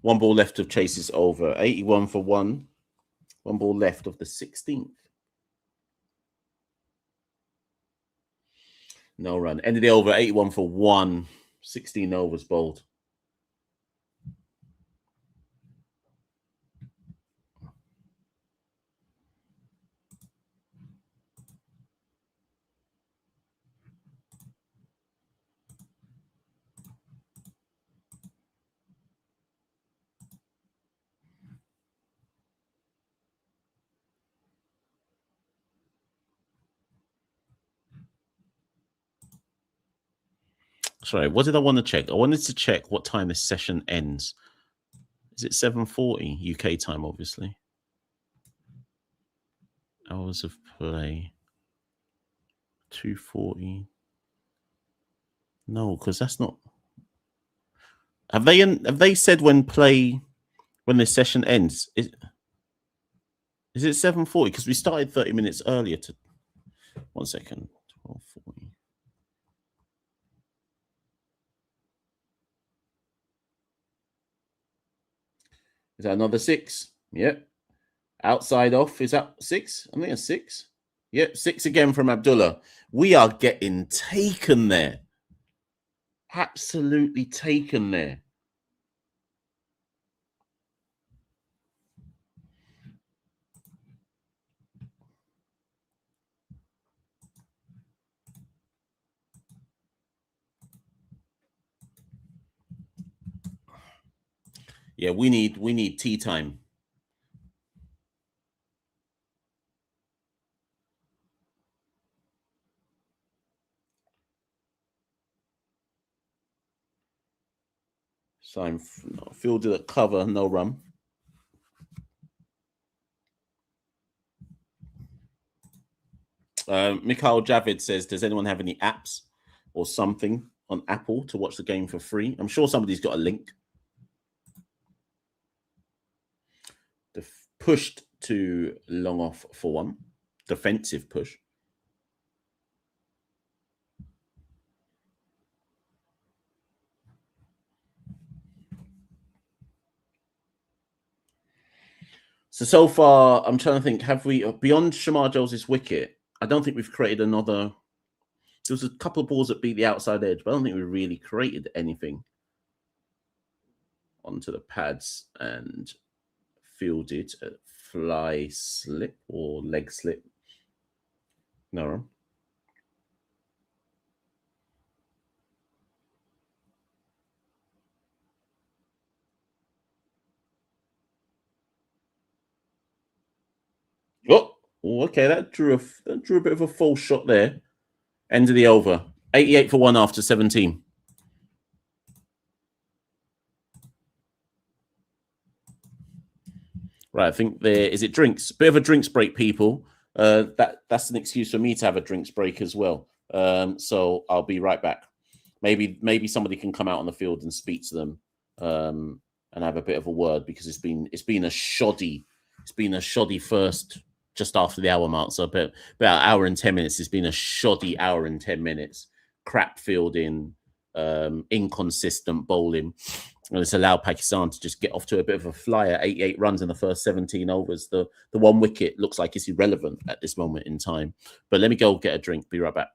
One ball left of Chase's over. 81 for 1. One ball left of the 16th. No run. Ended the over, 81 for 1. 16 overs bowled. Sorry, what did I want to check? I wanted to check what time this session ends. Is it 7:40 UK time, obviously? Hours of play. 2:40. No, because that's not... Have they said when this session ends? Is it 7:40? Because we started 30 minutes earlier to... 1 second. 12:40. Is that another 6? Yep. Outside off, is that 6? I think it's 6. Yep, 6 again from Abdullah. We are getting taken there. Absolutely taken there. Yeah, we need tea time. So I'm fielded at cover, no run. Mikhail Javid says, does anyone have any apps or something on Apple to watch the game for free? I'm sure somebody's got a link. Pushed to long off for 1. Defensive push. So far, I'm trying to think, have we, beyond Shamar Jones' wicket, I don't think we've created another... There was a couple of balls that beat the outside edge, but I don't think we really created anything onto the pads and fielded a fly slip or leg slip. No. Oh, okay, that drew a bit of a false shot there. End of the over. 88 for 1 after 17. Right, I think there is it drinks. Bit of a drinks break, people. That's an excuse for me to have a drinks break as well. So I'll be right back. Maybe somebody can come out on the field and speak to them and have a bit of a word, because it's been a shoddy first just after the hour mark. So about an hour and 10 minutes. It's been a shoddy hour and 10 minutes. Crap fielding, inconsistent bowling. And it's allowed Pakistan to just get off to a bit of a flyer. 88 runs in the first 17 overs. The one wicket looks like it's irrelevant at this moment in time. But let me go get a drink. Be right back.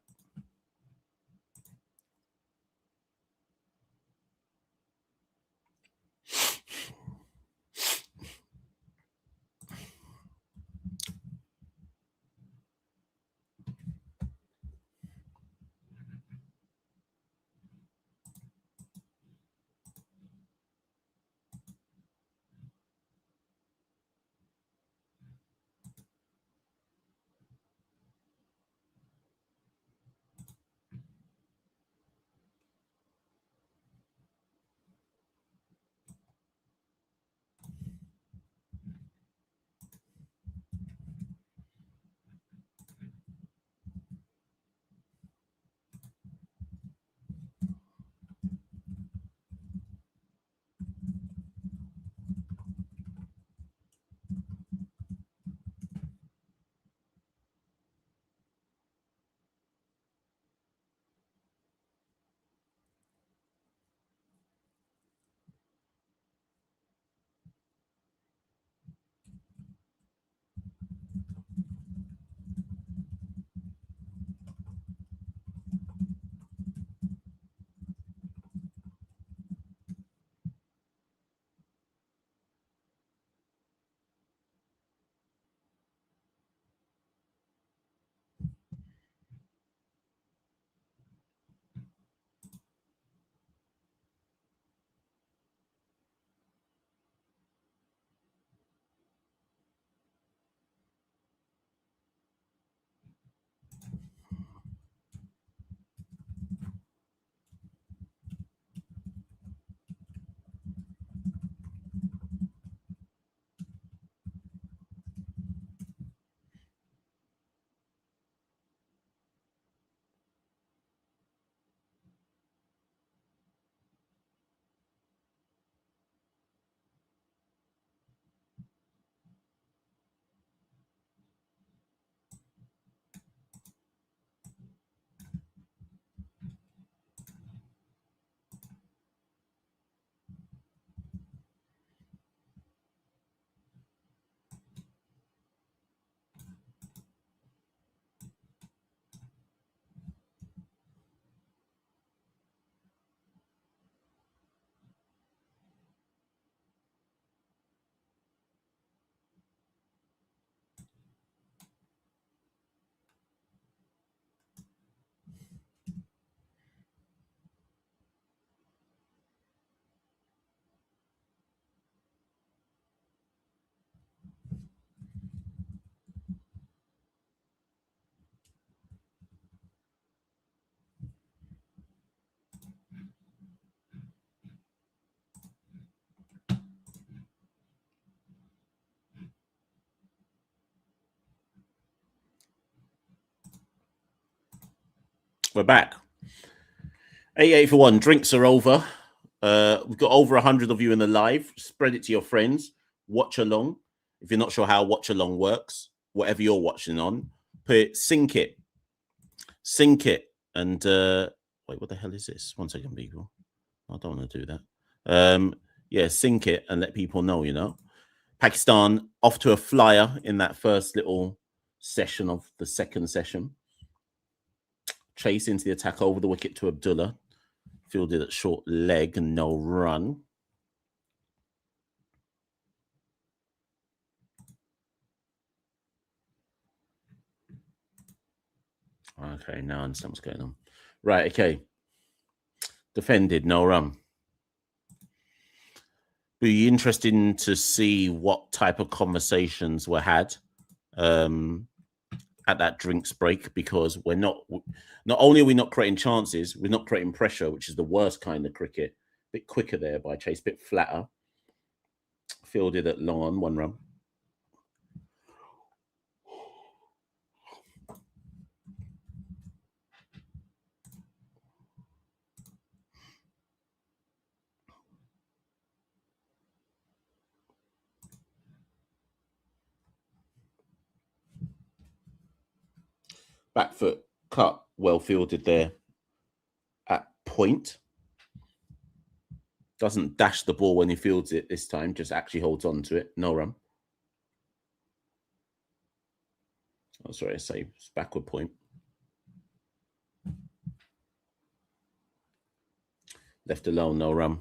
We're back. 88 for 1. Drinks are over. We've got over 100 of you in the live. Spread it to your friends. Watch along. If you're not sure how watch along works, whatever you're watching on, sync it. And wait, what the hell is this? 1 second, people. I don't want to do that. Yeah, sync it and let people know, you know. Pakistan off to a flyer in that first little session of the second session. Chase into the attack over the wicket to Abdullah. Fielded at short leg and no run. Okay, now I understand what's going on. Right, okay. Defended, no run. Be interesting to see what type of conversations were had at that drinks break, because we're not only are we not creating chances, we're not creating pressure, which is the worst kind of cricket. A bit quicker there by Chase, a bit flatter. Fielded at long on, 1 run. Back foot cut, well fielded there at point. Doesn't dash the ball when he fields it this time, just actually holds on to it. No run. Oh, sorry, I say it's backward point. Left alone, no run.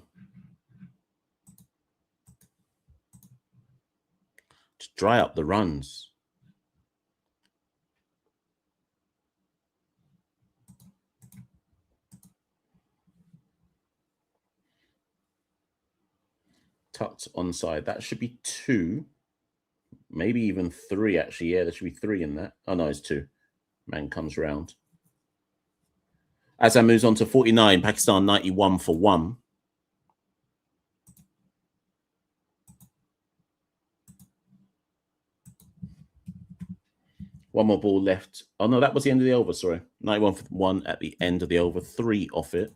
Just dry up the runs. Tucked onside. That should be 2. Maybe even 3, actually. Yeah, there should be 3 in that. Oh, no, it's 2. Man comes round. Azam moves on to 49. Pakistan 91 for 1. One more ball left. Oh, no, that was the end of the over, sorry. 91 for 1 at the end of the over. 3 off it.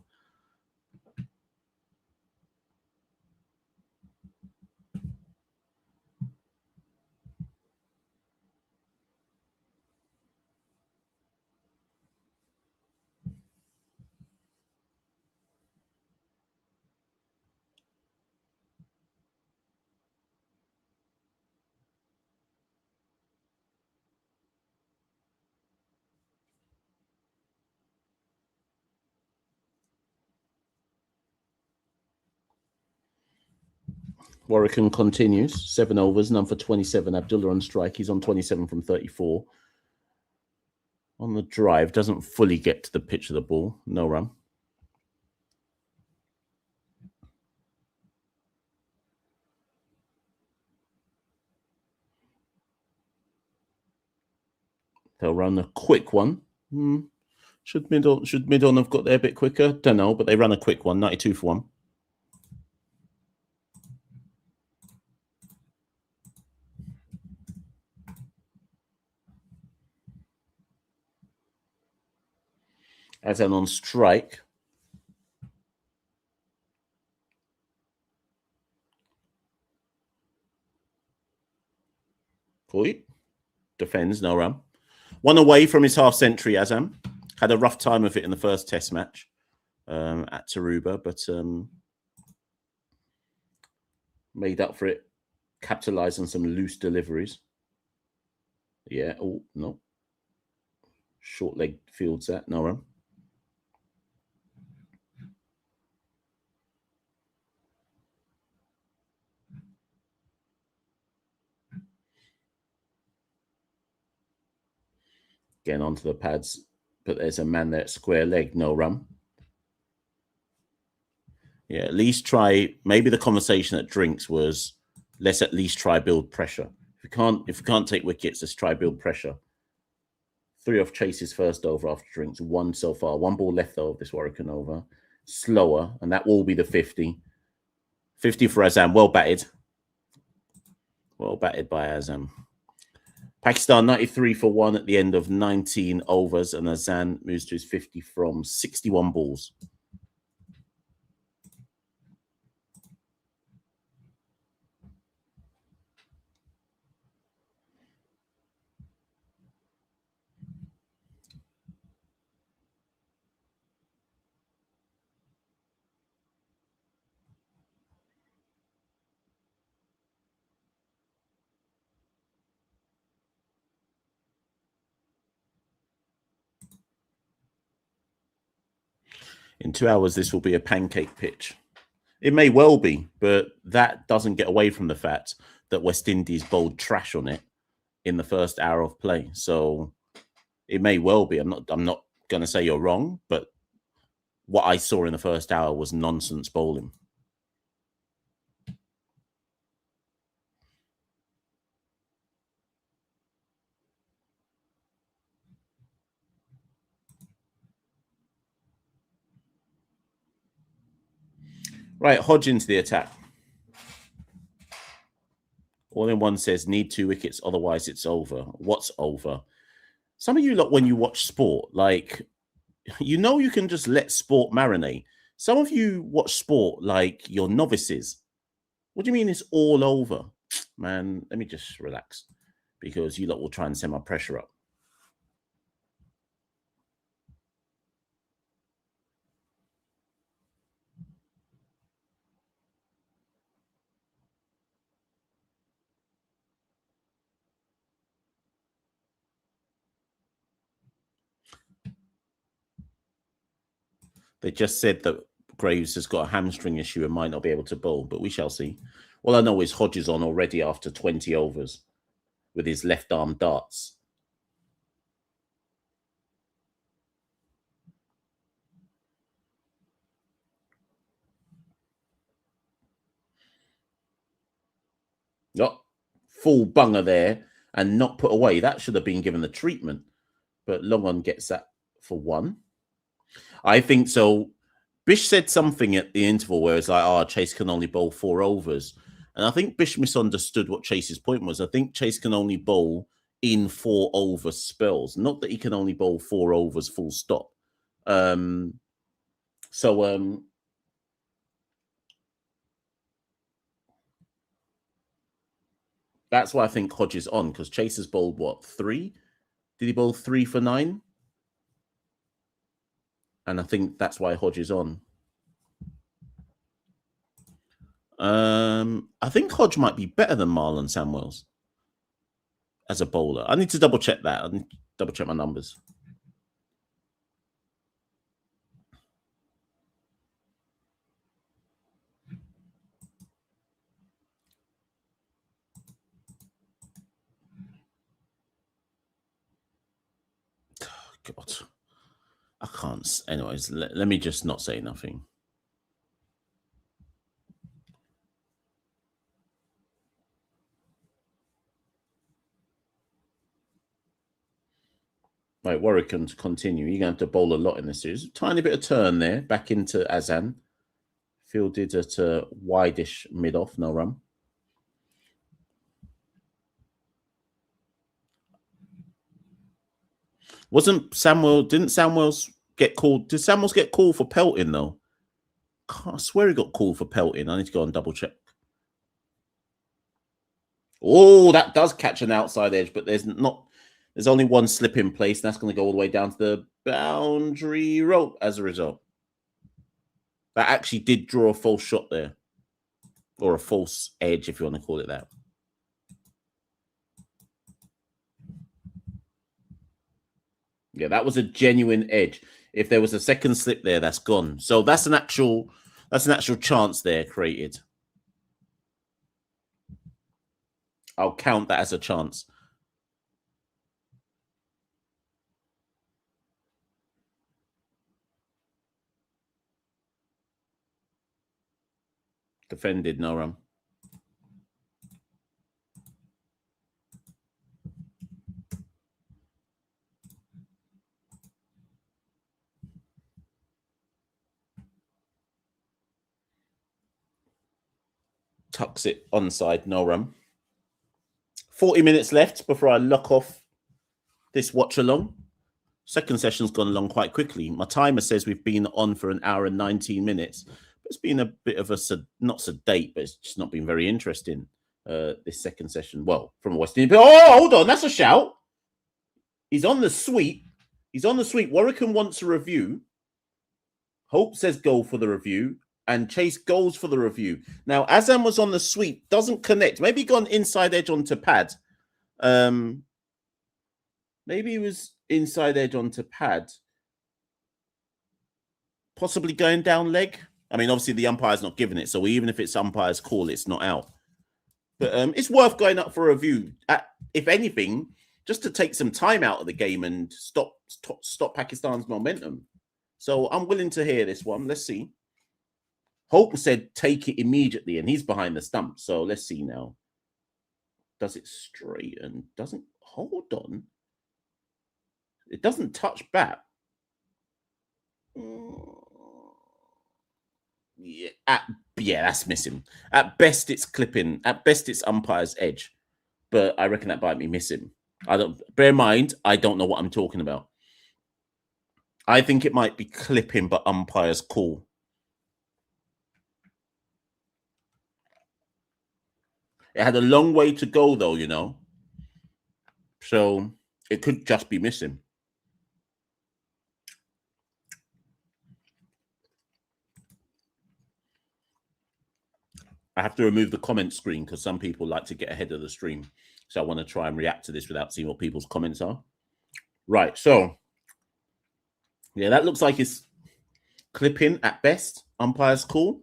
Warwican continues. 7 overs, none for 27. Abdullah on strike. He's on 27 from 34. On the drive, doesn't fully get to the pitch of the ball. No run. They'll run a quick one. Should mid-on have got there a bit quicker? Don't know, but they run a quick one. 92 for 1. Azan on strike. Koi defends, no run. 1 away from his half century, Azam. Had a rough time of it in the first test match at Taruba, but made up for it, capitalised on some loose deliveries. Yeah, oh, no. Short leg fields that, no run. Getting onto the pads, but there's a man there at square leg, no run. Yeah, at least try. Maybe the conversation at drinks was, let's at least try build pressure. If we can't take wickets, let's try build pressure. 3 off Chase's first over after drinks. 1 so far. 1 ball left though of this Warwican over. Slower, and that will be the 50. 50 for Azam. Well batted. Well batted by Azam. Pakistan 93 for 1 at the end of 19 overs, and Azan moves to his 50 from 61 balls. In 2 hours, this will be a pancake pitch. It may well be, but that doesn't get away from the fact that West Indies bowled trash on it in the first hour of play. So it may well be. I'm not going to say you're wrong, but what I saw in the first hour was nonsense bowling. Right, Hodge into the attack. All in one says need 2 wickets, otherwise it's over. What's over? Some of you lot, when you watch sport, like, you know, you can just let sport marinate. Some of you watch sport like you're novices. What do you mean it's all over? Man, let me just relax, because you lot will try and send my pressure up. They just said that Graves has got a hamstring issue and might not be able to bowl, but we shall see. All I know is Hodge is on already after 20 overs with his left arm darts. Oh, full bunger there and not put away. That should have been given the treatment, but Long On gets that for 1. I think so. Bish said something at the interval where it's like, oh, Chase can only bowl 4 overs. And I think Bish misunderstood what Chase's point was. I think Chase can only bowl in 4 over spells, not that he can only bowl 4 overs full stop. That's why I think Hodge is on, because Chase has bowled, what, 3? Did he bowl 3 for 9? And I think that's why Hodge is on. I think Hodge might be better than Marlon Samuels as a bowler. I need to double check that. I need to double check my numbers. God, I can't. Anyways, let me just not say nothing. Right, Warwick can continue. You're going to have to bowl a lot in this series. Tiny bit of turn there, back into Azan. Fielded at a wide-ish mid-off, no run. Didn't Samuels get called? Did Samuels get called for pelting, though? I swear he got called for pelting. I need to go and double check. Oh, that does catch an outside edge, but there's only one slip in place, and that's going to go all the way down to the boundary rope as a result. That actually did draw a false shot there, or a false edge, if you want to call it that. Yeah, that was a genuine edge. If there was a second slip there, that's gone. So that's an actual chance there created. I'll count that as a chance. Defended, no run. Tucks it onside, no run. 40 minutes left before I lock off this watch along. Second session's gone along quite quickly. My timer says we've been on for 1 hour and 19 minutes. It's been a bit of a, not sedate, but it's just not been very interesting, this second session. Well, from a West Indian. Oh, hold on, that's a shout. He's on the sweep. He's on the sweep. Warwican wants a review. Hope says go for the review. And Chase goes for the review. Now, Azam was on the sweep, doesn't connect. Maybe gone inside edge onto pad. Maybe he was inside edge onto pad. Possibly going down leg. I mean, obviously the umpire's not giving it, so even if it's umpire's call, it's not out. But it's worth going up for a review. If anything, just to take some time out of the game and stop Pakistan's momentum. So I'm willing to hear this one. Let's see. Hope said take it immediately, and he's behind the stump. So let's see now. Does it straighten? Doesn't. Hold on. It doesn't touch back. Yeah, that's missing. At best, it's clipping. At best, it's umpire's edge. But I reckon that might be missing. I don't. Bear in mind, I don't know what I'm talking about. I think it might be clipping, but umpire's call. It had a long way to go, though, you know. So it could just be missing. I have to remove the comment screen because some people like to get ahead of the stream. So I want to try and react to this without seeing what people's comments are. Right. So, yeah, that looks like it's clipping at best. Umpire's call.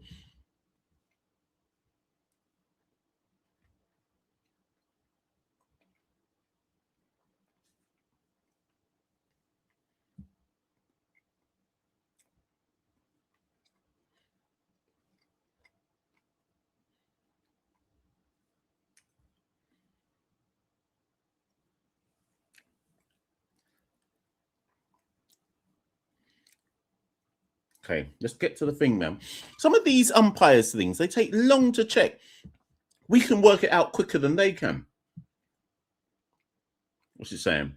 Okay, let's get to the thing, man. Some of these umpires things, they take long to check. We can work it out quicker than they can. What's he saying?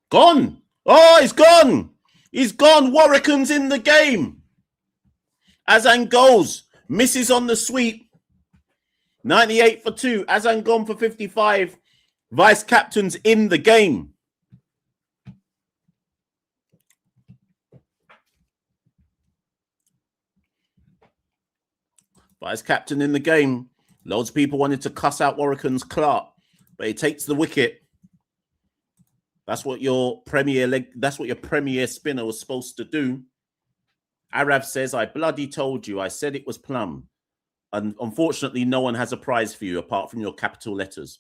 Gone. Oh, he's gone. He's gone. Warwickham's in the game. Azan goes. Misses on the sweep. 98 for 2. Azan gone for 55. Vice captain's in the game. Vice captain in the game. Loads of people wanted to cuss out Warwickham's Clark, but he takes the wicket. That's what your premier spinner was supposed to do. Arav says, I bloody told you. I said it was plum. And unfortunately, no one has a prize for you apart from your capital letters.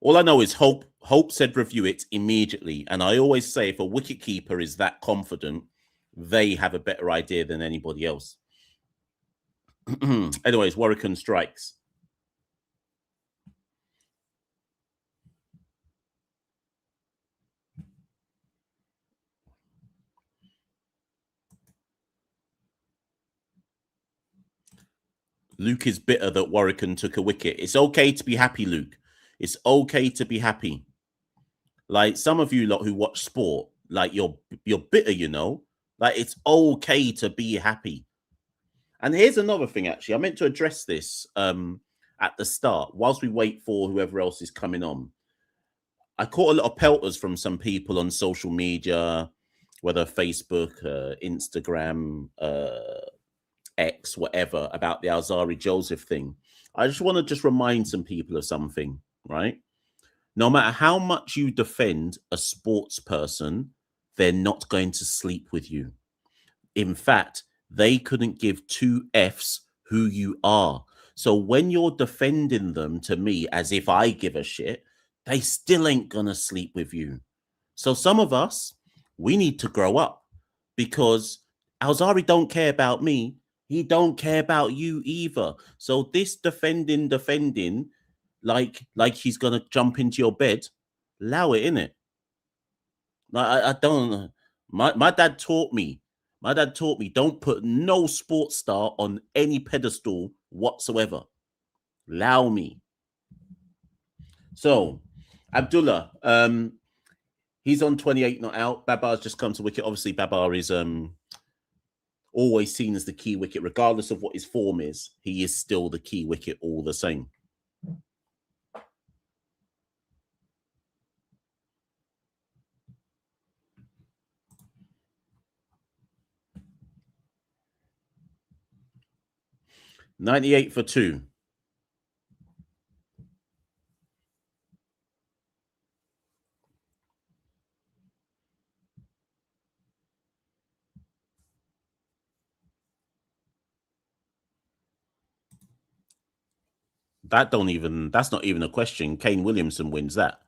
All I know is Hope said review it immediately. And I always say if a wicketkeeper is that confident, they have a better idea than anybody else. Anyways, Warwickam strikes. Luke is bitter that Warwickam took a wicket. It's okay to be happy, Luke. It's okay to be happy. Like some of you lot who watch sport, like you're bitter, you know. Like it's okay to be happy. And here's another thing, actually. I meant to address this at the start, whilst we wait for whoever else is coming on. I caught a lot of pelters from some people on social media, whether Facebook, Instagram, X, whatever, about the Alzari Joseph thing. I just want to remind some people of something, right? No matter how much you defend a sports person, they're not going to sleep with you. In fact, they couldn't give two Fs who you are. So when you're defending them to me as if I give a shit, they still ain't gonna sleep with you. So some of us, we need to grow up because Alzari don't care about me. He don't care about you either. So this defending, like he's gonna jump into your bed, allow it, innit? Like I don't. My dad taught me. My dad taught me don't put no sports star on any pedestal whatsoever. Allow me. So, Abdullah, he's on 28 not out. Babar's just come to wicket. Obviously, Babar is always seen as the key wicket, regardless of what his form is. He is still the key wicket all the same. $98 for 2. That's not even a question. Kane Williamson wins that.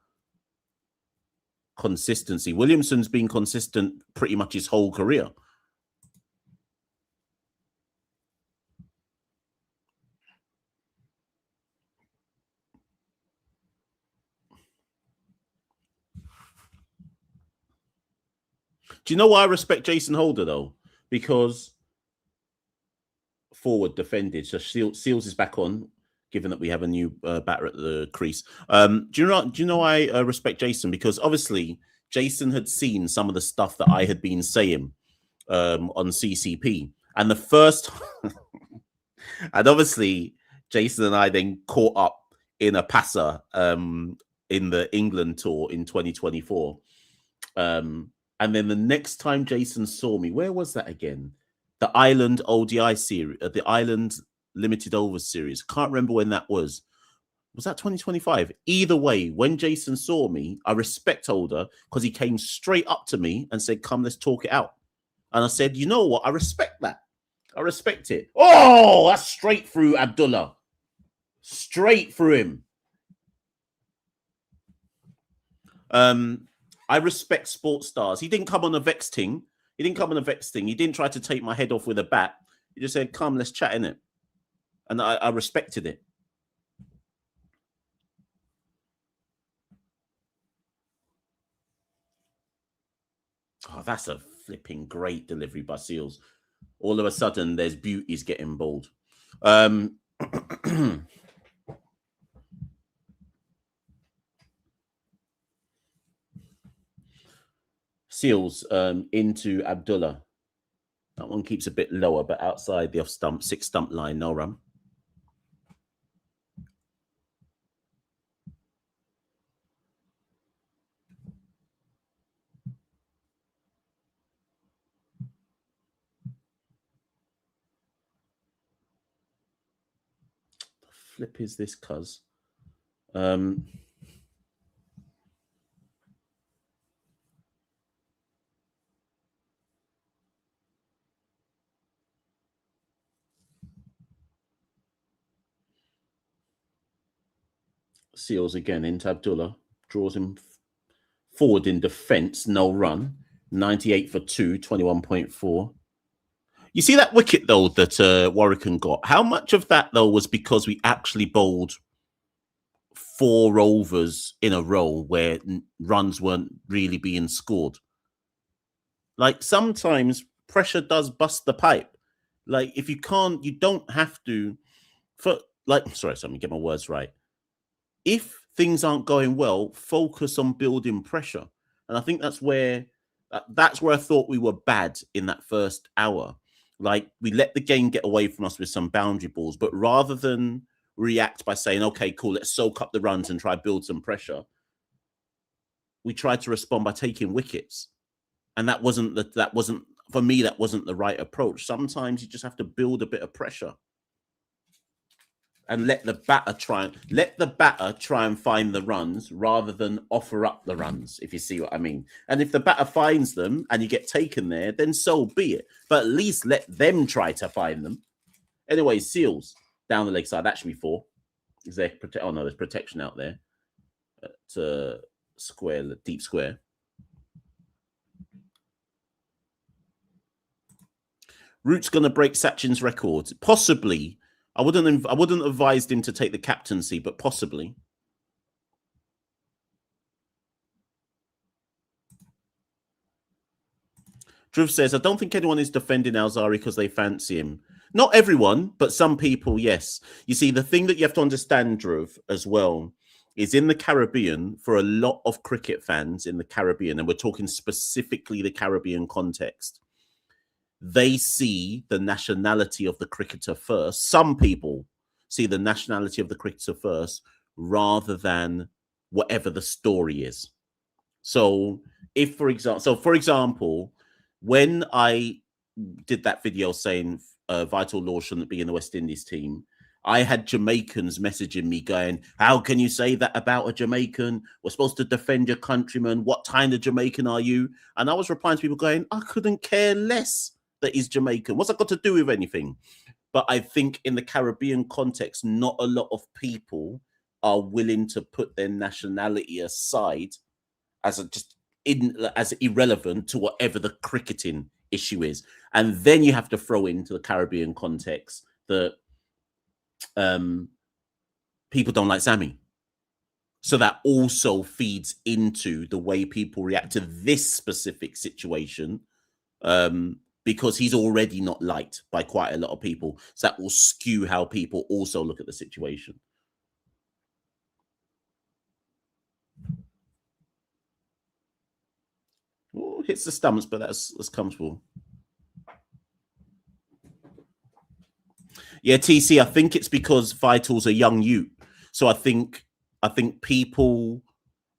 consistency. Williamson's been consistent pretty much his whole career. Do you know why I respect Jason Holder, though? Because forward defended. So Seals is back on, given that we have a new batter at the crease. Do you know I respect Jason? Because obviously Jason had seen some of the stuff that I had been saying on CCP. And the first... and obviously Jason and I then caught up in a passer in the England tour in 2024. And then the next time Jason saw me, where was that again? The Island ODI series, the Island Limited Overs series. Can't remember when that was. Was that 2025? Either way, when Jason saw me, I respect Holder because he came straight up to me and said, "Come, let's talk it out." And I said, "You know what? I respect that. I respect it." Oh, that's straight through Abdullah. Straight through him. I respect sports stars. He didn't come on a vex thing. He didn't come on a vex thing. He didn't try to take my head off with a bat. He just said, "Come, let's chat in it." And I respected it. Oh, that's a flipping great delivery by Seals. All of a sudden, there's beauties getting bold. Seals into Abdullah. That one keeps a bit lower, but outside the off stump, 6 stump line, no run. The flip is this, cuz? Seals again into Abdullah, draws him forward in defense, no run, 98 for 2, 21.4. You see that wicket, though, that Warwican got? How much of that, though, was because we actually bowled 4 overs in a row where runs weren't really being scored? Like, sometimes pressure does bust the pipe. Like, if you can't, you don't have to... sorry, let me get my words right. If things aren't going well, focus on building pressure. And I think that's where I thought we were bad in that first hour. Like, we let the game get away from us with some boundary balls, but rather than react by saying, "Okay, cool, let's soak up the runs and try build some pressure," we tried to respond by taking wickets. And that wasn't for me, that wasn't the right approach. Sometimes you just have to build a bit of pressure and let the batter try and find the runs rather than offer up the runs, if you see what I mean. And if the batter finds them and you get taken there, then so be it. But at least let them try to find them. Anyway, Seals down the leg side. That should be 4. Is there oh no, there's protection out there at square, deep square. Root's going to break Sachin's record, possibly. I wouldn't advise him to take the captaincy, but possibly. Dhruv says, "I don't think anyone is defending Alzari because they fancy him." Not everyone, but some people, yes. You see, the thing that you have to understand, Dhruv, as well, is in the Caribbean, for a lot of cricket fans in the Caribbean, and we're talking specifically the Caribbean context, they see the nationality of the cricketer first. Some people see the nationality of the cricketer first rather than whatever the story is. So if, for example, when I did that video saying Vital Law shouldn't be in the West Indies team, I had Jamaicans messaging me going, "How can you say that about a Jamaican? We're supposed to defend your countrymen. What kind of Jamaican are you?" And I was replying to people going, "I couldn't care less that he's Jamaican. What's that got to do with anything?" But I think in the Caribbean context, not a lot of people are willing to put their nationality aside as as irrelevant to whatever the cricketing issue is. And then you have to throw into the Caribbean context that people don't like Sammy. So that also feeds into the way people react to this specific situation, because he's already not liked by quite a lot of people. So that will skew how people also look at the situation. Ooh, hits the stumps, but that's comfortable. Yeah, TC, I think it's because Vital's a young youth. So I think people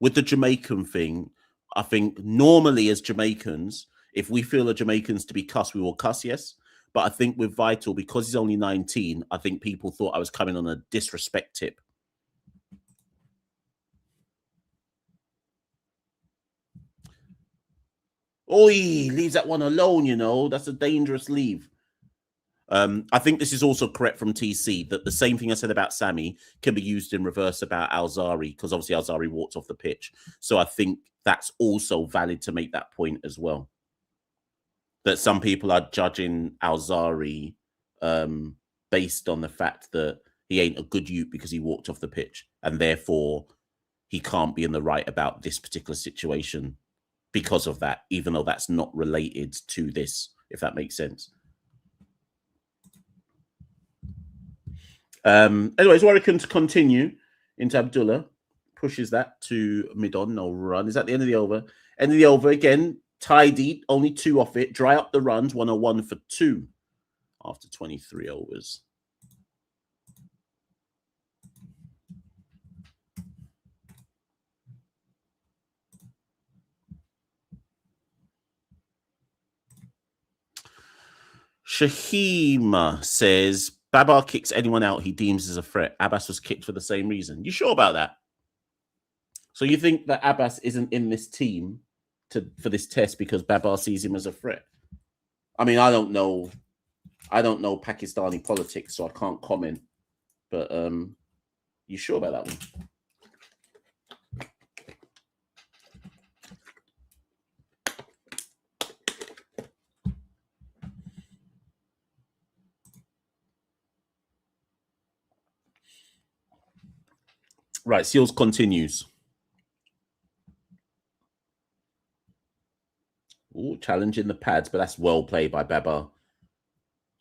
with the Jamaican thing, I think normally as Jamaicans, if we feel a Jamaicans to be cuss, we will cuss, yes. But I think with Vital, because he's only 19, I think people thought I was coming on a disrespect tip. Oi, leaves that one alone, you know. That's a dangerous leave. I think this is also correct from TC that the same thing I said about Sammy can be used in reverse about Alzari, because obviously Alzari walked off the pitch. So I think that's also valid to make that point as well. That some people are judging Alzari based on the fact that he ain't a good youth because he walked off the pitch, and therefore he can't be in the right about this particular situation because of that, even though that's not related to this, if that makes sense. Anyways, Warwick to continue into Abdullah, pushes that to mid-on, no run. Is that the end of the over? End of the over again, tidy, only 2 off it. Dry up the runs, 101 for 2 after 23 overs. Shahima says, Babar kicks anyone out he deems as a threat. Abbas was kicked for the same reason. You sure about that? So you think that Abbas isn't in this team for this test because Babar sees him as a threat? I mean, I don't know Pakistani politics, so I can't comment. But you sure about that one? Right, Seals continues. Ooh, challenging the pads, but that's well played by Babar.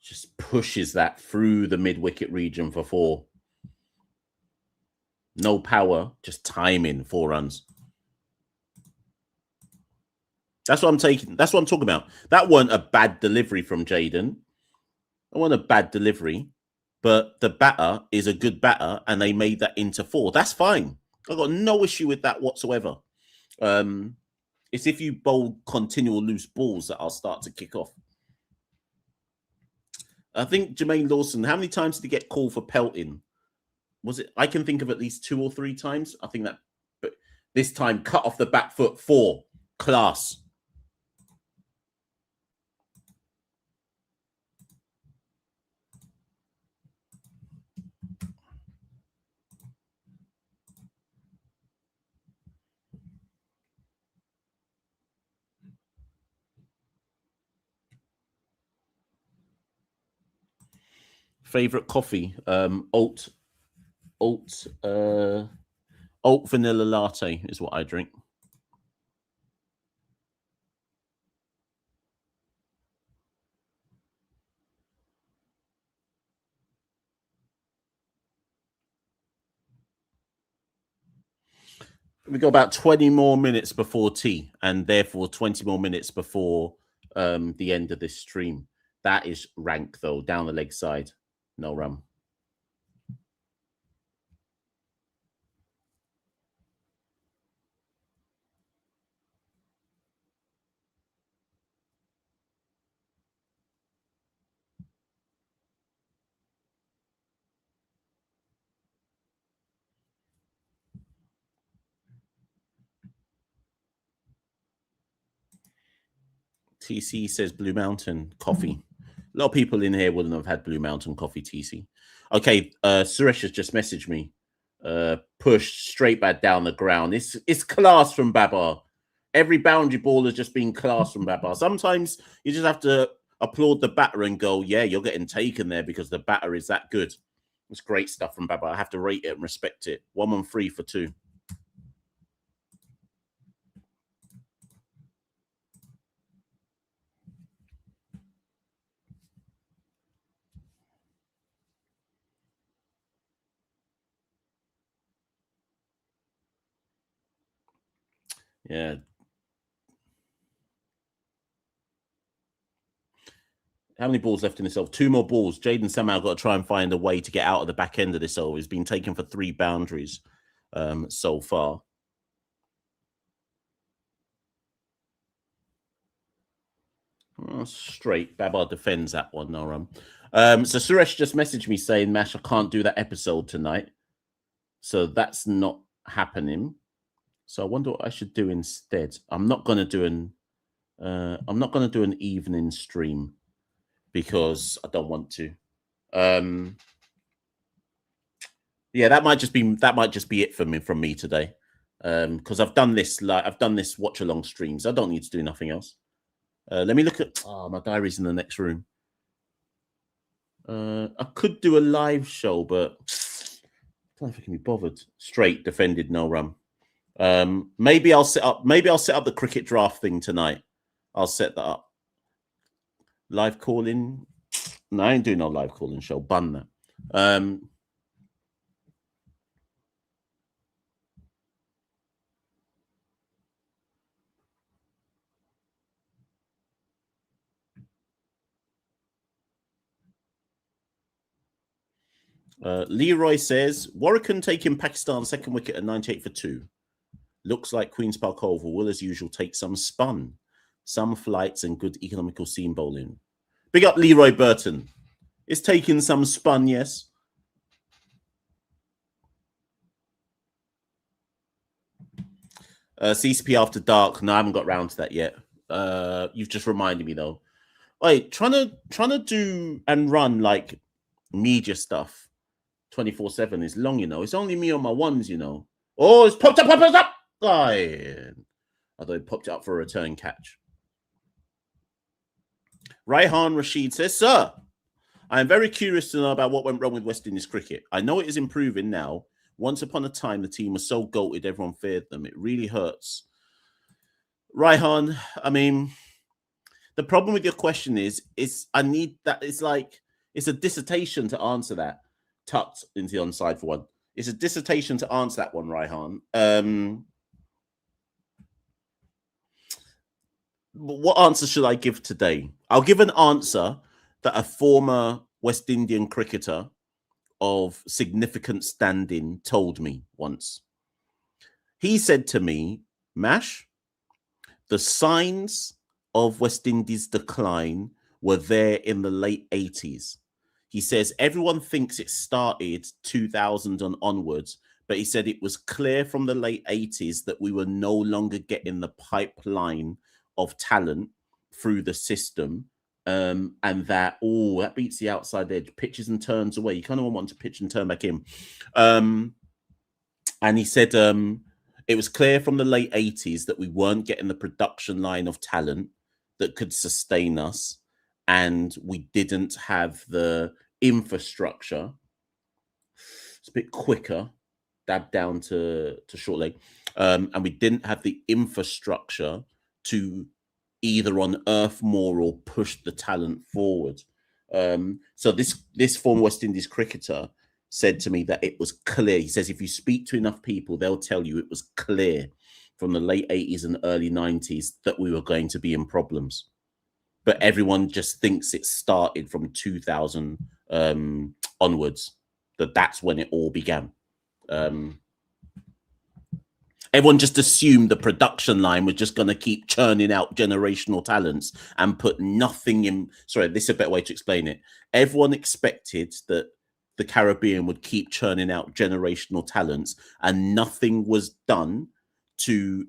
Just pushes that through the mid-wicket region for 4. No power, just timing, 4 runs. That's what I'm taking. That's what I'm talking about. That wasn't a bad delivery from Jaden. That wasn't a bad delivery. But the batter is a good batter, and they made that into 4. That's fine. I've got no issue with that whatsoever. It's if you bowl continual loose balls that I'll start to kick off. I think Jermaine Lawson, how many times did he get called for pelting? Was it? I can think of at least 2 or 3 times. I think that, but this time cut off the back foot, 4. Class. Favorite coffee? Alt vanilla latte is what I drink. We got about 20 more minutes before tea, and therefore 20 more minutes before the end of this stream. That is rank, though, down the leg side. No rum. TC says Blue Mountain coffee. A lot of people in here wouldn't have had Blue Mountain coffee, TC. Okay, Suresh has just messaged me. Pushed straight back down the ground. It's class from Babar. Every boundary ball has just been class from Babar. Sometimes you just have to applaud the batter and go, yeah, you're getting taken there because the batter is that good. It's great stuff from Babar. I have to rate it and respect it. 113 for 2. Yeah. How many balls left in this over? 2 more balls. Jaden somehow got to try and find a way to get out of the back end of this over. He's been taken for 3 boundaries so far. Straight. Babar defends that one, no run. So Suresh just messaged me saying, Mash, I can't do that episode tonight. So that's not happening. So I wonder what I should do instead. I'm not going to do an evening stream because I don't want to. Yeah, that might just be it from me today. Because I've done this watch along streams. I don't need to do nothing else. Let me look at my diary's in the next room. I could do a live show, but I don't know if I can be bothered. Straight defended, no run. Maybe I'll set up the cricket draft thing tonight. I'll set that up. Live calling. No, I ain't doing no live calling show. Bun that. Leroy says Warrican taking Pakistan's second wicket at 98 for 2. Looks like Queen's Park Oval will, as usual, take some spun, some flights, and good economical seam bowling. Big up Leroy Burton. It's taking some spun, yes. CCP After Dark. No, I haven't got round to that yet. You've just reminded me though. Wait, trying to do and run like media stuff 24/7 is long, you know. It's only me on my ones, you know. Oh, it's popped up. I thought it popped up for a return catch. Raihan Rashid says, Sir, I am very curious to know about what went wrong with West Indies cricket. I know it is improving now. Once upon a time, the team was so goated, everyone feared them. It really hurts. Raihan, I mean, the problem with your question is I need that. It's like, it's a dissertation to answer that. Tucked into the onside for one. It's a dissertation to answer that one, Raihan. What answer should I give today? I'll give an answer that a former West Indian cricketer of significant standing told me once. He said to me, Mash, the signs of West Indies' decline were there in the late 80s. He says everyone thinks it started 2000 and onwards, but he said it was clear from the late 80s that we were no longer getting the pipeline of talent through the system, and that beats the outside edge, pitches and turns away. You kind of want to pitch and turn back in. And he said it was clear from the late 80s that we weren't getting the production line of talent that could sustain us, and we didn't have the infrastructure. It's a bit quicker, dab down to short leg, and we didn't have the infrastructure to either unearth more or push the talent forward. So this former West Indies cricketer said to me that it was clear. He says if you speak to enough people, they'll tell you it was clear from the late 80s and early 90s that we were going to be in problems. But everyone just thinks it started from 2000 onwards, that's when it all began. Everyone just assumed the production line was just going to keep churning out generational talents and put nothing in. Sorry, this is a better way to explain it. Everyone expected that the Caribbean would keep churning out generational talents, and nothing was done to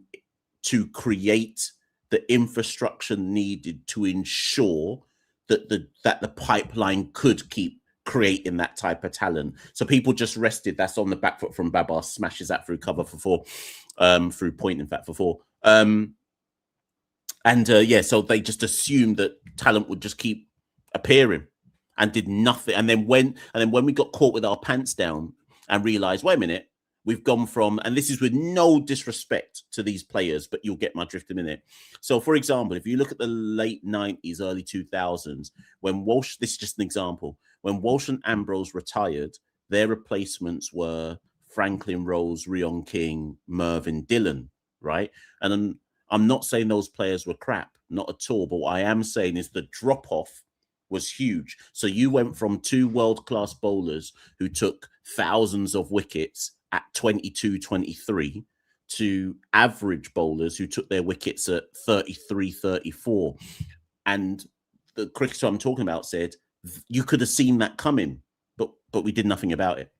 create the infrastructure needed to ensure that the pipeline could keep creating that type of talent. So people just rested. That's on the back foot from Babar. Smashes that through cover for 4, through point, in fact, for 4. And so they just assumed that talent would just keep appearing and did nothing. And then when we got caught with our pants down and realized, wait a minute, we've gone from, and this is with no disrespect to these players, but you'll get my drift in a minute. So, for example, if you look at the late 90s, early 2000s, when Walsh, this is just an example, when Walsh and Ambrose retired, their replacements were Franklin Rose, Rion King, Mervyn Dillon, right? And I'm not saying those players were crap, not at all. But what I am saying is the drop-off was huge. So you went from two world-class bowlers who took thousands of wickets at 22, 23 to average bowlers who took their wickets at 33, 34. And the cricketer I'm talking about said, you could have seen that coming, but we did nothing about it.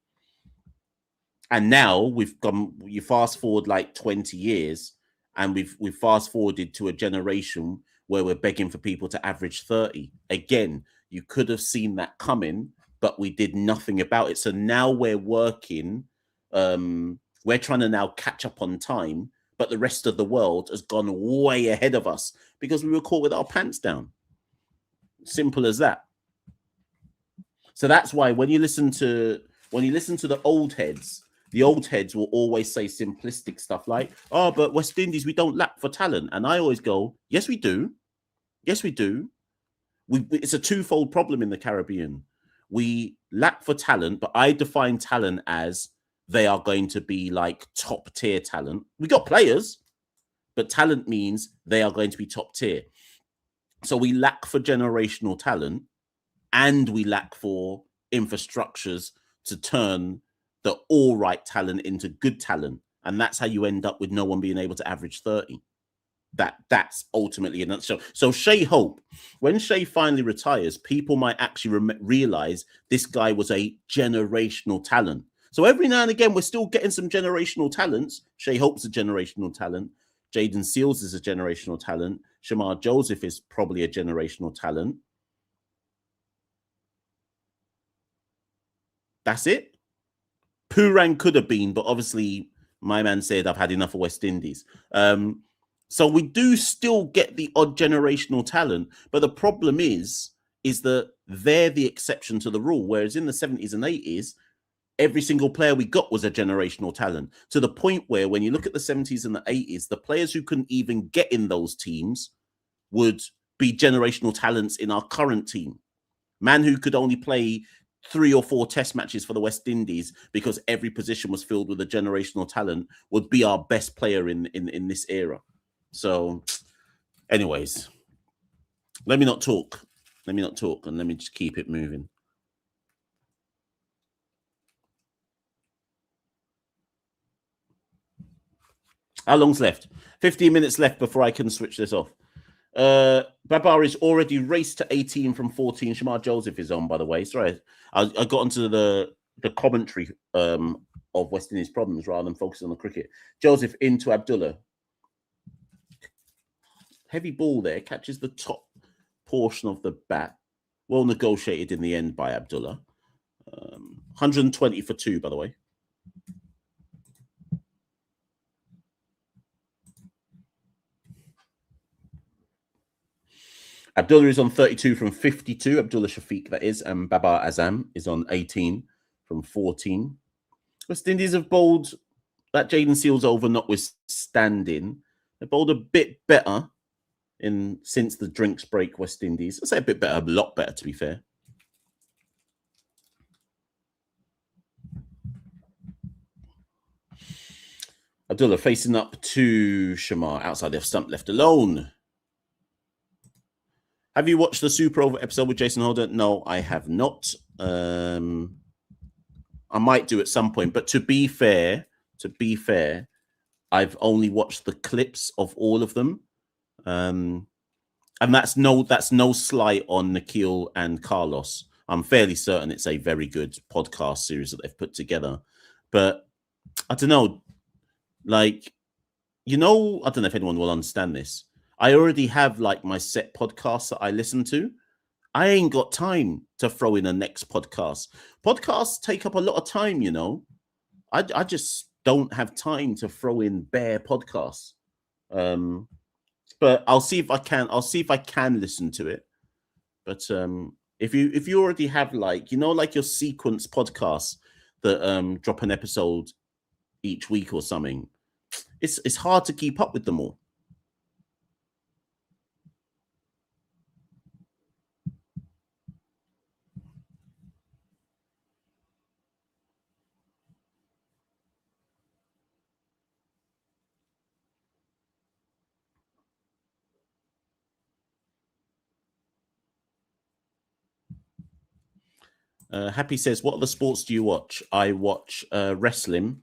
And now we've gone, you fast forward like 20 years, and we've fast forwarded to a generation where we're begging for people to average 30. Again, you could have seen that coming, but we did nothing about it. So now we're working, we're trying to now catch up on time, but the rest of the world has gone way ahead of us because we were caught with our pants down. Simple as that. So that's why when you listen to the old heads will always say simplistic stuff like, oh, but West Indies, we don't lack for talent. And I always go, yes, we do. Yes, we do. It's a twofold problem in the Caribbean. We lack for talent, but I define talent as they are going to be like top tier talent. We got players, but talent means they are going to be top tier. So we lack for generational talent, and we lack for infrastructures to turn the all right talent into good talent. And that's how you end up with no one being able to average 30. That's ultimately a nutshell. So Shai Hope, when Shai finally retires, people might actually realize this guy was a generational talent. So every now and again, we're still getting some generational talents. Shai Hope's a generational talent. Jaden Seals is a generational talent. Shamar Joseph is probably a generational talent. That's it. Purang could have been, but obviously my man said, I've had enough of West Indies. So we do still get the odd generational talent, but the problem is that they're the exception to the rule. Whereas in the 70s and 80s, every single player we got was a generational talent, to the point where when you look at the 70s and the 80s, the players who couldn't even get in those teams would be generational talents in our current team. Man who could only play 3 or 4 test matches for the West Indies because every position was filled with a generational talent would be our best player in this era. So anyways, let me not talk and let me just keep it moving. How long's left? 15 minutes left before I can switch this off. Babar is already raced to 18 from 14. Shamar Joseph is on, by the way. Sorry, I got onto the commentary of West Indies problems rather than focusing on the cricket. Joseph into Abdullah. Heavy ball there, catches the top portion of the bat. Well negotiated in the end by Abdullah. 120 for 2, by the way. Abdullah is on 32 from 52. Abdullah Shafiq, that is. And Babar Azam is on 18 from 14. West Indies have bowled that Jaden Seals over notwithstanding. They bowled a bit better since the drinks break, West Indies. I say a bit better, a lot better, to be fair. Abdullah facing up to Shamar outside the stump, left alone. Have you watched the Super Over episode with Jason Holder? No, I have not. I might do at some point, but to be fair, I've only watched the clips of all of them. And that's no slight on Nikhil and Carlos. I'm fairly certain it's a very good podcast series that they've put together. But I don't know, like, I don't know if anyone will understand this. I already have like my set podcasts that I listen to. I ain't got time to throw in a next podcast. Podcasts take up a lot of time, I just don't have time to throw in bare podcasts. But but I'll see if I can. I'll see if I can listen to it. But if you already have like like your sequence podcasts that drop an episode each week or something, it's hard to keep up with them all. Happy says, what other sports do you watch? I watch wrestling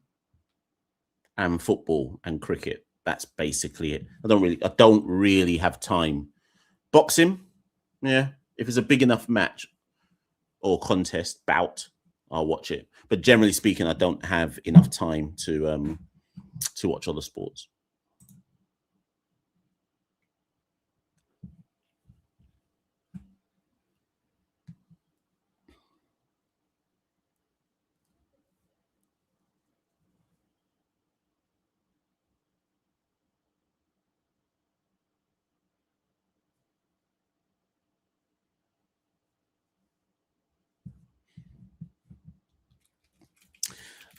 and football and cricket. That's basically it. I don't really have time. Boxing, yeah. If it's a big enough match or contest bout, I'll watch it. But generally speaking, I don't have enough time to watch other sports.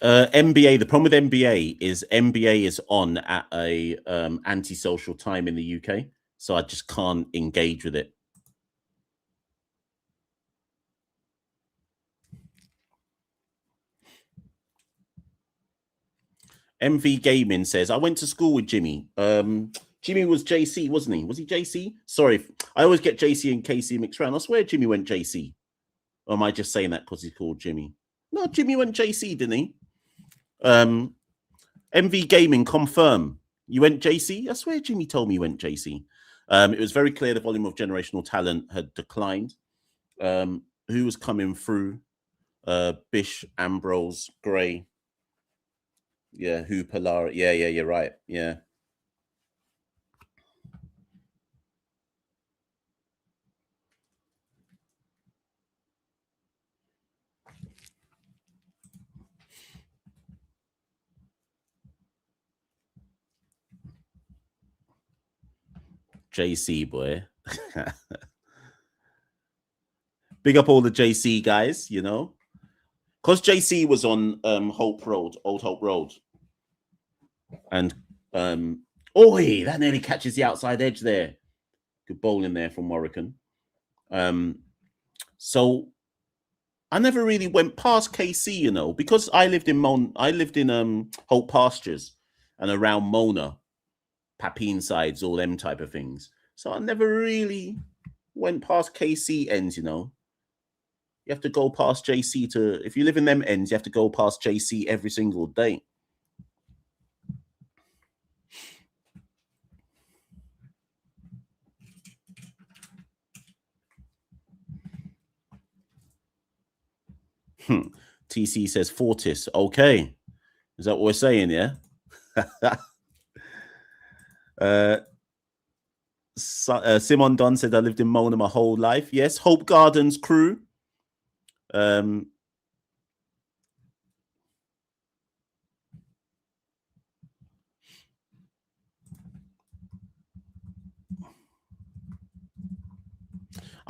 NBA. The problem with NBA is on at a antisocial time in the UK, so I just can't engage with it. MV Gaming says, I went to school with Jimmy. Jimmy was JC, wasn't he? Was he JC? Sorry, I always get JC and KC mixed around. I swear Jimmy went JC. Or am I just saying that because he's called Jimmy? No, Jimmy went JC, didn't he? MV Gaming, confirm. You went JC? I swear Jimmy told me you went JC. It was very clear the volume of generational talent had declined. Who was coming through? Bish, Ambrose, Gray. Yeah, Hooper, Lara. Yeah, you're right. Yeah. JC, boy. Big up all the JC guys, because JC was on Hope Road, Old Hope Road. And that nearly catches the outside edge there. Good bowling there from Morricane. So I never really went past KC, because I lived in Hope Pastures and around Mona, Papine sides, all them type of things. So I never really went past KC ends, You have to go past JC if you live in them ends, you have to go past JC every single day. TC says Fortis. Okay. Is that what we're saying, yeah? Simon Dunn said, I lived in Mona my whole life. Yes. Hope Gardens crew. I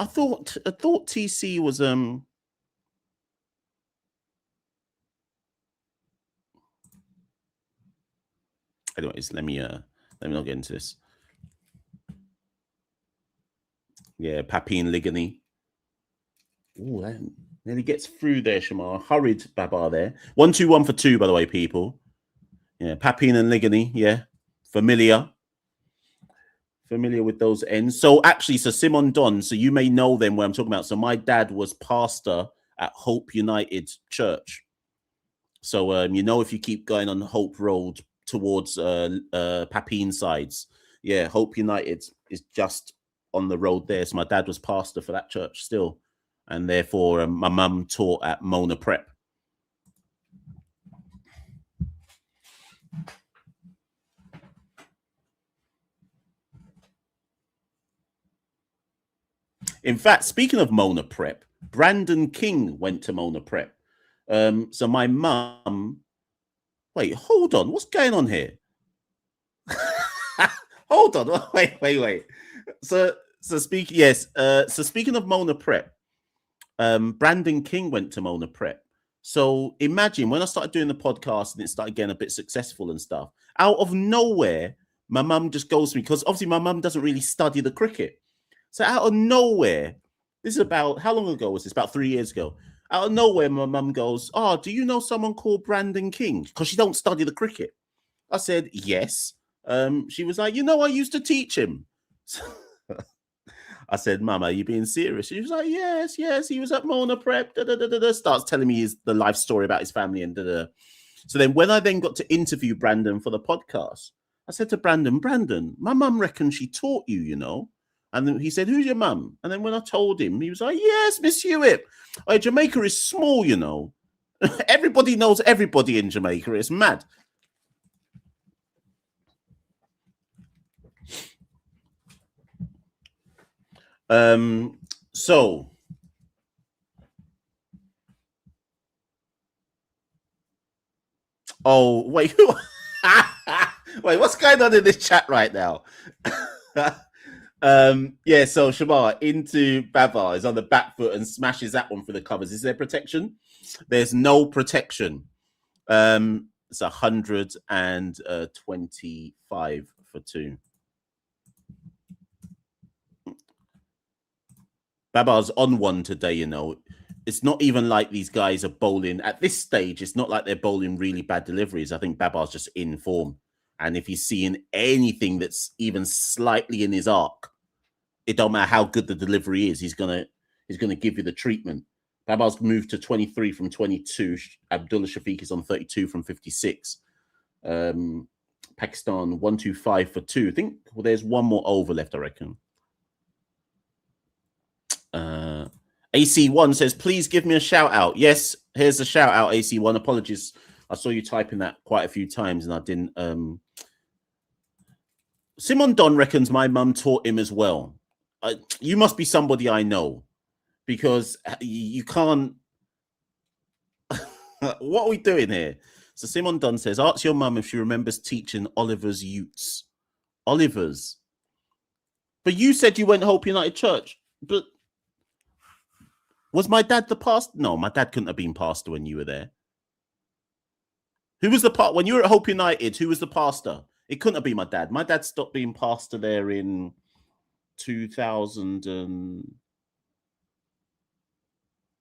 thought TC was anyways, let me not get into this. Yeah, Papine Ligany. Oh, that nearly gets through there, Shamar. Hurried Babar there. 1-2-1 for 2, by the way, people. Yeah, Papine and Ligany. Yeah, familiar with those ends. So actually, Simon Don, so you may know them where I'm talking about. So my dad was pastor at Hope United Church. So if you keep going on Hope Road towards Papine sides, yeah, Hope United is just on the road there. So my dad was pastor for that church still, and therefore my mum taught at Mona Prep. In fact, speaking of Mona Prep, Brandon King went to Mona Prep. So my mum, wait, hold on, what's going on here? Hold on. Wait. So speaking, yes. So speaking of Mona Prep, Brandon King went to Mona Prep. So imagine when I started doing the podcast and it started getting a bit successful and stuff, out of nowhere, my mum just goes to me, because obviously my mum doesn't really study the cricket. So out of nowhere, this is about, how long ago was this? About 3 years ago. Out of nowhere, my mum goes, "Oh, do you know someone called Brandon King?" Because she don't study the cricket. I said, yes. She was like, I used to teach him. I said, "Mum, are you being serious?" She was like, yes. He was at Mona Prep. Starts telling me the life story about his family and So then when I then got to interview Brandon for the podcast, I said to Brandon, my mum reckons she taught you, And then he said, "Who's your mum?" And then when I told him, he was like, "Yes, Miss Hewitt. Jamaica is small, Everybody knows everybody in Jamaica. It's mad." So wait. Wait, what's going on in this chat right now? Yeah, so Shamar into Babar is on the back foot and smashes that one for the covers. Is there protection? There's no protection. It's 125 for 2. Babar's on one today, It's not even like these guys are bowling at this stage. It's not like they're bowling really bad deliveries. I think Babar's just in form. And if he's seeing anything that's even slightly in his arc, it don't matter how good the delivery is, he's gonna give you the treatment. Babar's moved to 23 from 22. Abdullah Shafiq is on 32 from 56. Pakistan 125 for 2. I think there's one more over left, I reckon. AC1 says, "Please give me a shout out." Yes, here's a shout out, AC1. Apologies, I saw you typing that quite a few times and I didn't. Simon Don reckons my mum taught him as well. You must be somebody I know, because you can't. What are we doing here? So Simon Dunn says, "Ask your mum if she remembers teaching Oliver's Utes." Oliver's. But you said you went Hope United Church. But was my dad the pastor? No, my dad couldn't have been pastor when you were there. Who was the part when you were at Hope United? Who was the pastor? It couldn't have been my dad. My dad stopped being pastor there in 2000 and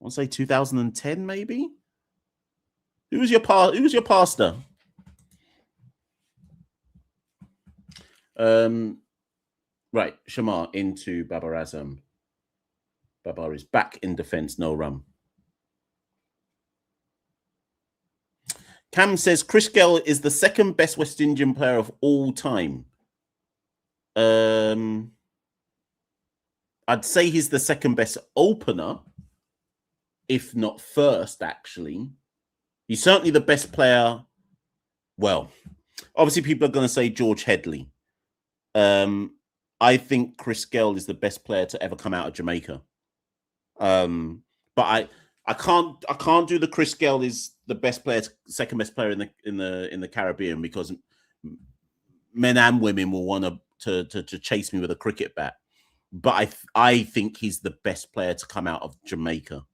I want to say 2010, maybe. Who was your pastor? Right, Shamar into Babar Azam. Babar is back in defense, no run. Cam says Chris Gale is the second best West Indian player of all time. I'd say he's the second best opener, if not first, actually. He's certainly the best player. Well, obviously people are going to say George Headley. I think Chris Gale is the best player to ever come out of Jamaica. But I can't do the Chris Gale is the best player, second best player in the Caribbean, because men and women will want to chase me with a cricket bat. But I think he's the best player to come out of Jamaica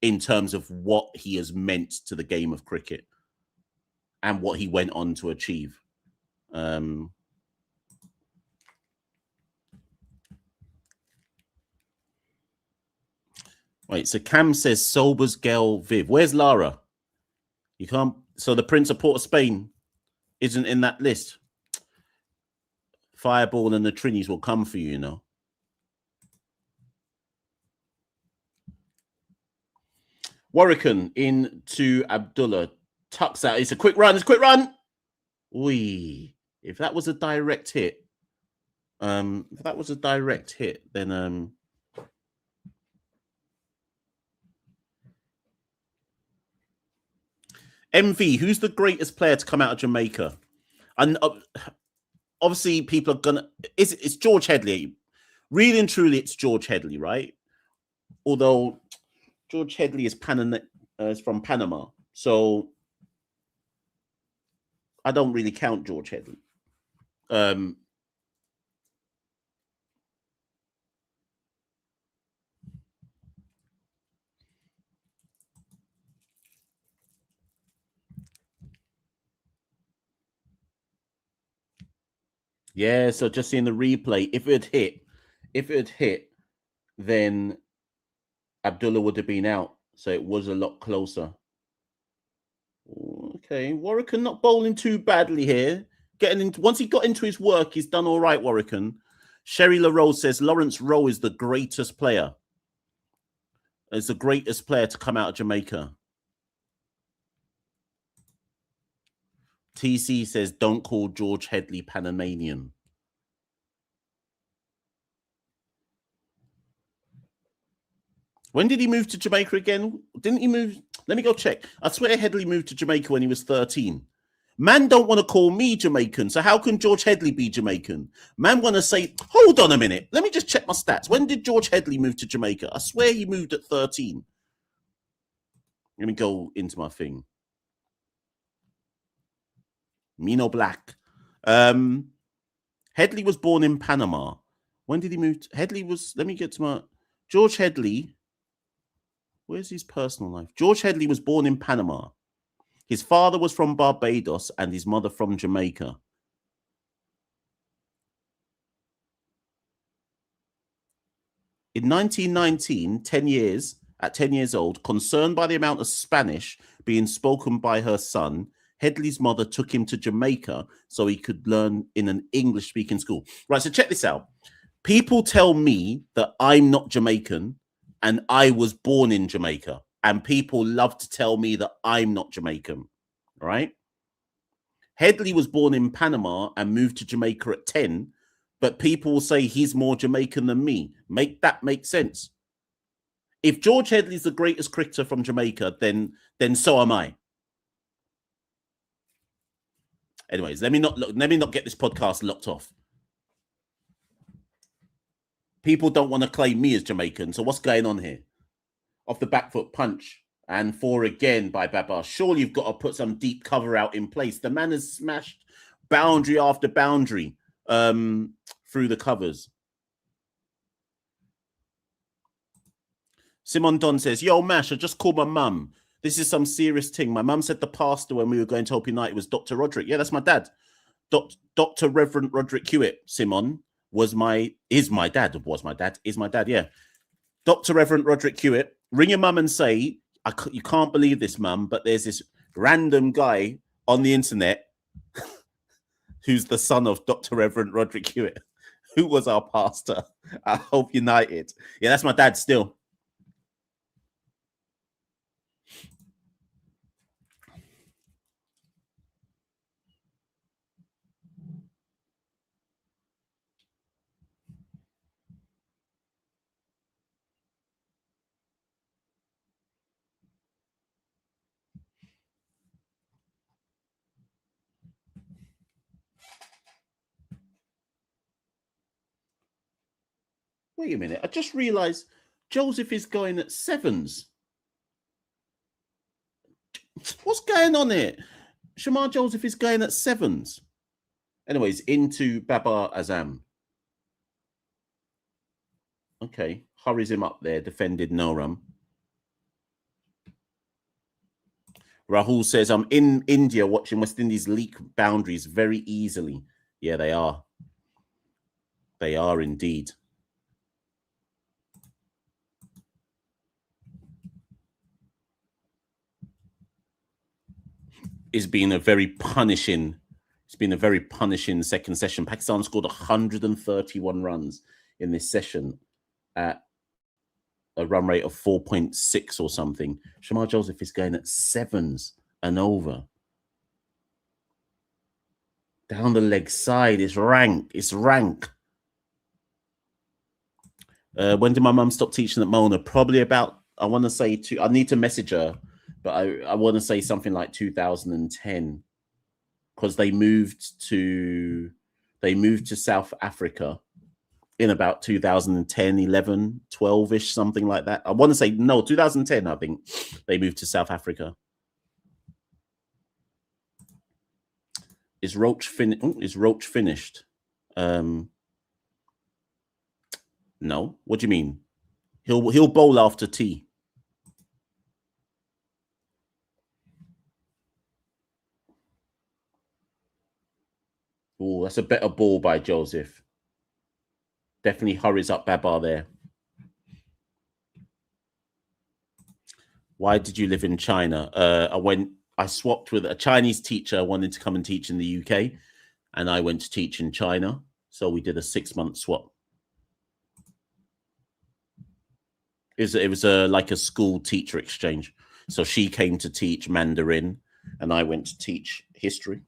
in terms of what he has meant to the game of cricket and what he went on to achieve. Wait, so Cam says Sobers, Gale, Viv. Where's Lara? You can't. So the Prince of Port of Spain isn't in that list. Fireball and the Trinis will come for you, Warwican into Abdullah. Tucks out. It's a quick run. It's a quick run. Wee. If that was a direct hit, then MV, who's the greatest player to come out of Jamaica? And obviously people are gonna. It's George Headley. Really and truly, it's George Headley, right? Although George Headley is from Panama, so I don't really count George Headley. Yeah, so just seeing the replay, if it had hit, then Abdullah would have been out. So it was a lot closer. Okay, Warwican not bowling too badly here. Once he got into his work, he's done all right, Warwican. Sherry LaRose says Lawrence Rowe is the greatest player. Is the greatest player to come out of Jamaica. TC says, don't call George Headley Panamanian. When did he move to Jamaica again? Didn't he move? Let me go check. I swear Headley moved to Jamaica when he was 13. Man don't want to call me Jamaican, so how can George Headley be Jamaican? Man want to say, hold on a minute. Let me just check my stats. When did George Headley move to Jamaica? I swear he moved at 13. Let me go into my thing. Mino Black. Headley was born in Panama. When did he move? Headley was, let me get to my, George Headley. Where's his personal life? George Headley was born in Panama. His father was from Barbados and his mother from Jamaica. In 1919, at 10 years old, concerned by the amount of Spanish being spoken by her son, Headley's mother took him to Jamaica so he could learn in an English-speaking school. Right, so check this out. People tell me that I'm not Jamaican and I was born in Jamaica. And people love to tell me that I'm not Jamaican, right? Headley was born in Panama and moved to Jamaica at 10, but people will say he's more Jamaican than me. Make that make sense. If George Headley's the greatest cricketer from Jamaica, then so am I. Anyways, let me not get this podcast locked off. People don't want to claim me as Jamaican, so what's going on here? Off the back foot punch and 4 again by Baba. Surely you've got to put some deep cover out in place. The man has smashed boundary after boundary through the covers. Simon Don says, yo, Mash, I just called my mum. This is some serious thing. My mum said the pastor when we were going to Hope United was Dr. Roderick. Yeah, that's my dad. Dr. Reverend Roderick Hewitt, Simon, is my dad, yeah. Dr. Reverend Roderick Hewitt, ring your mum and say, you can't believe this, mum, but there's this random guy on the internet who's the son of Dr. Reverend Roderick Hewitt, who was our pastor at Hope United. Yeah, that's my dad still. Wait a minute. I just realized Joseph is going at 7s. What's going on here? Shamar Joseph is going at 7s. Anyways, into Babar Azam. Okay. Hurries him up there. Defended no run. Rahul says, I'm in India watching West Indies leak boundaries very easily. Yeah, they are. They are indeed. It's been a very punishing second session. Pakistan scored 131 runs in this session at a run rate of 4.6 or something. Shamar Joseph is going at 7s and over. Down the leg side, it's rank. It's rank. When did my mum stop teaching at Mona? Probably about, I want to say, I need to message her, but I want to say something like 2010, because they moved to South Africa in about 2010, 11, 12-ish, something like that. I want to say, no, 2010, I think they moved to South Africa. Is Roach finished? No. What do you mean? He'll bowl after tea. Oh, that's a better ball by Joseph. Definitely hurries up Babar there. Why did you live in China? I swapped with a Chinese teacher wanted to come and teach in the UK, and I went to teach in China. So we did a 6-month swap. It was like a school teacher exchange. So she came to teach Mandarin, and I went to teach history.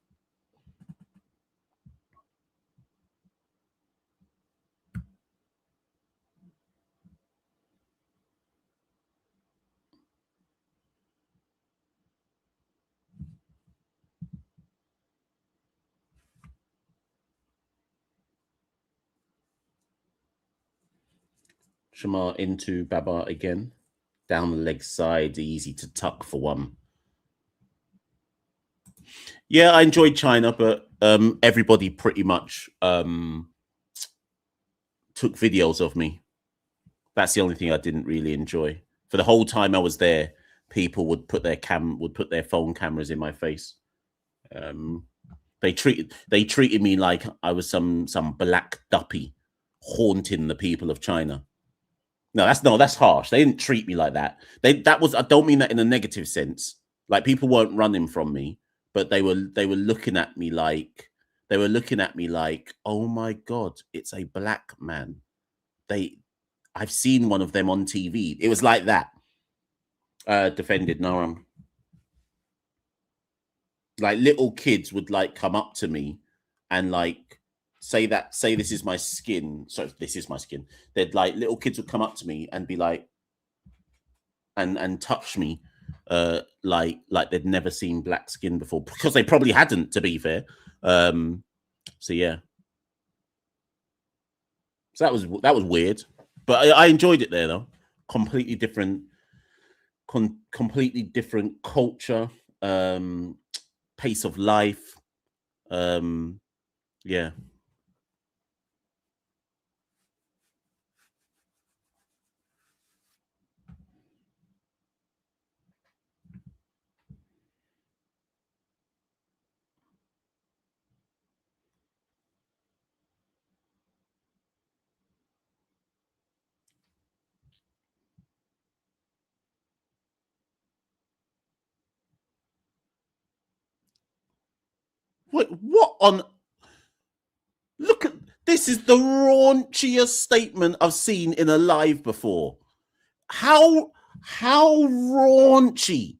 Shamar into Babar again. Down the leg side, easy to tuck for one. Yeah, I enjoyed China, but everybody pretty much took videos of me. That's the only thing I didn't really enjoy. For the whole time I was there, people would put their phone cameras in my face. They treated me like I was some black duppy haunting the people of China. No, that's harsh. They didn't treat me like that. I don't mean that in a negative sense. Like, people weren't running from me, but they were looking at me like oh my God, it's a black man. I've seen one of them on TV. It was like that. Defended Noam. Like, little kids would like come up to me and like say this is my skin. So this is my skin. They'd like, little kids would come up to me and be like, and touch me, like they'd never seen black skin before, because they probably hadn't, to be fair. So yeah. So that was weird, but I enjoyed it there though. Completely different culture, pace of life. Yeah. What on? Look at this! Is the raunchiest statement I've seen in a live before. How raunchy!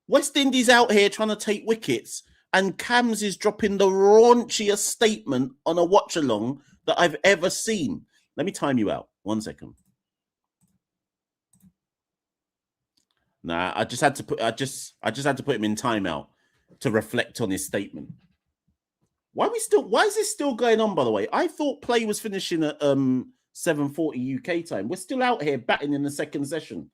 West Indies out here trying to take wickets, and Cams is dropping the raunchiest statement on a watch-along that I've ever seen. Let me time you out. 1 second. Nah, I just had to put him in timeout to reflect on his statement. Why is this still going on, by the way? I thought play was finishing at 7:40 UK time. We're still out here batting in the second session.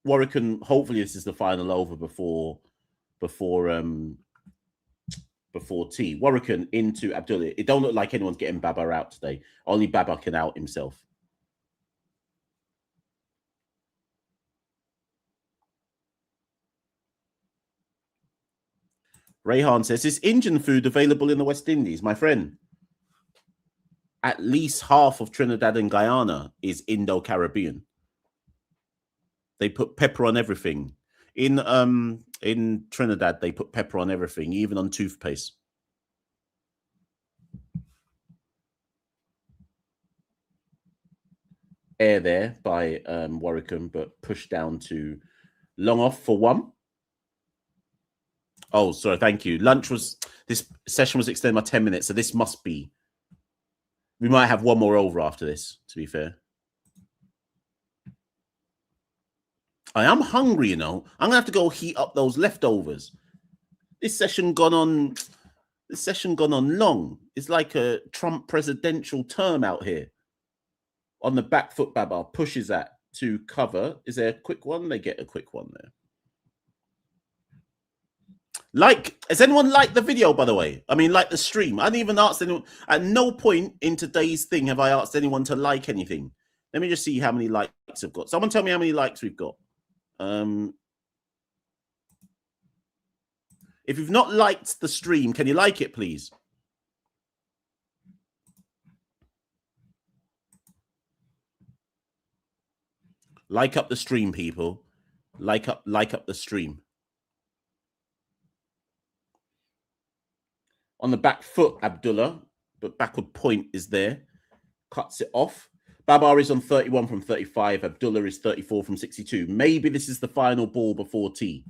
Warwick, hopefully this is the final over before tea. Warwick into Abdullah. It don't look like anyone's getting Baba out today. Only Baba can out himself. Rayhan says, is Indian food available in the West Indies? My friend, at least half of Trinidad and Guyana is Indo-Caribbean. They put pepper on everything. In Trinidad, they put pepper on everything, even on toothpaste. Air there by Warwick, but pushed down to long off for one. Oh, sorry, thank you. This session was extended by 10 minutes, so this must be. We might have one more over after this, to be fair. I am hungry, you know. I'm gonna have to go heat up those leftovers. This session gone on long. It's like a Trump presidential term out here. On the back foot, Baba pushes that to cover. Is there a quick one? They get a quick one there. Has anyone liked the video, by the way? I mean, like the stream. I didn't even ask anyone. At no point in today's thing have I asked anyone to like anything. Let me just see how many likes I've got. Someone tell me how many likes we've got. If you've not liked the stream, can you like it, please? Like up the stream, people. Like up the stream. On the back foot, Abdullah, but backward point is there. Cuts it off. Babar is on 31 from 35. Abdullah is 34 from 62. Maybe this is the final ball before tea.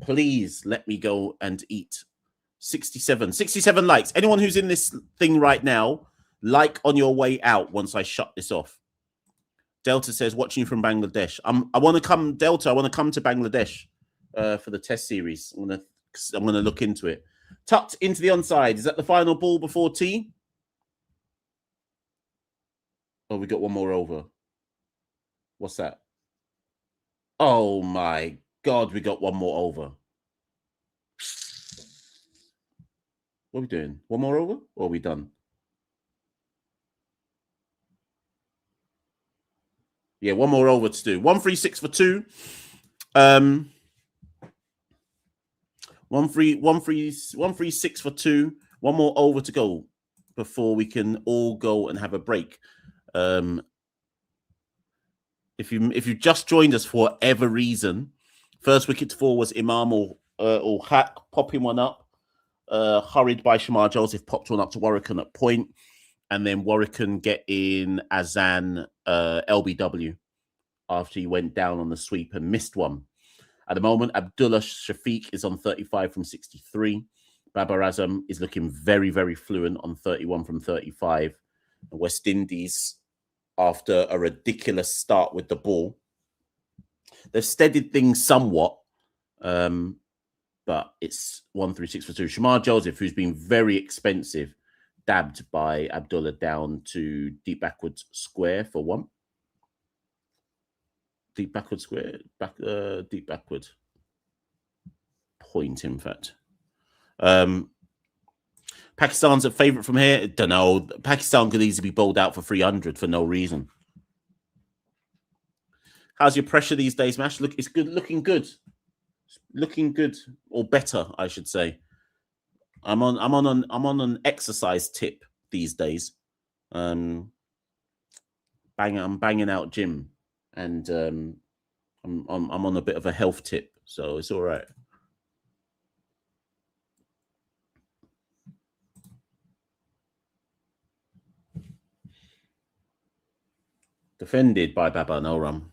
Please let me go and eat. 67 likes. Anyone who's in this thing right now, like on your way out once I shut this off. Delta says, watching you from Bangladesh. I want to come, Delta, I want to come to Bangladesh for the test series. I'm gonna look into it. Tucked into the onside. Is that the final ball before tea? Oh, we got one more over. What's that? Oh my God, we got one more over. What are we doing? One more over? Or are we done? Yeah, one more over to do. 136 for 2. 136 for 2. One more over to go before we can all go and have a break. If you just joined us for whatever reason, first wicket to fall was Imam or Haq popping one up. Hurried by Shamar Joseph, popped one up to Warwick at point, and then Warwick getting Azan LBW after he went down on the sweep and missed one. At the moment, Abdullah Shafiq is on 35 from 63. Babar Azam is looking very, very fluent on 31 from 35. West Indies, after a ridiculous start with the ball, they've steadied things somewhat, but it's 136 for 2. Shamar Joseph, who's been very expensive, dabbed by Abdullah down to deep backward square for 1. Deep backward square, deep backward point, in fact. Pakistan's a favourite from here. Don't know. Pakistan could easily be bowled out for 300 for no reason. How's your pressure these days, Mash? Look, it's good. Looking good. Looking good, or better, I should say. I'm on an exercise tip these days. I'm banging out gym, and I'm on a bit of a health tip, so it's all right. Defended by Baba no run.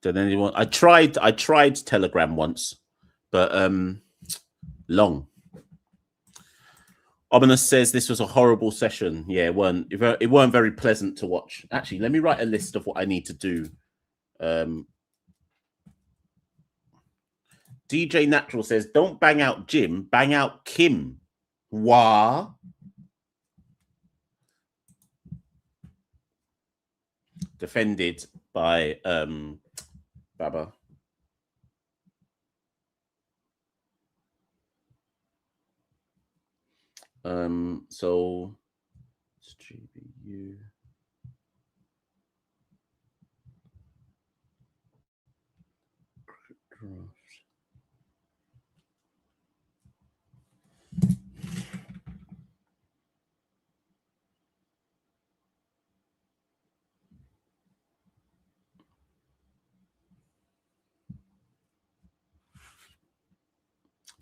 Did anyone? I tried Telegram once, but long. Ominous says this was a horrible session. Yeah, it weren't very pleasant to watch. Actually, let me write a list of what I need to do. DJ Natural says, don't bang out Jim, bang out Kim. Wah. Defended by Baba. So it's GBU.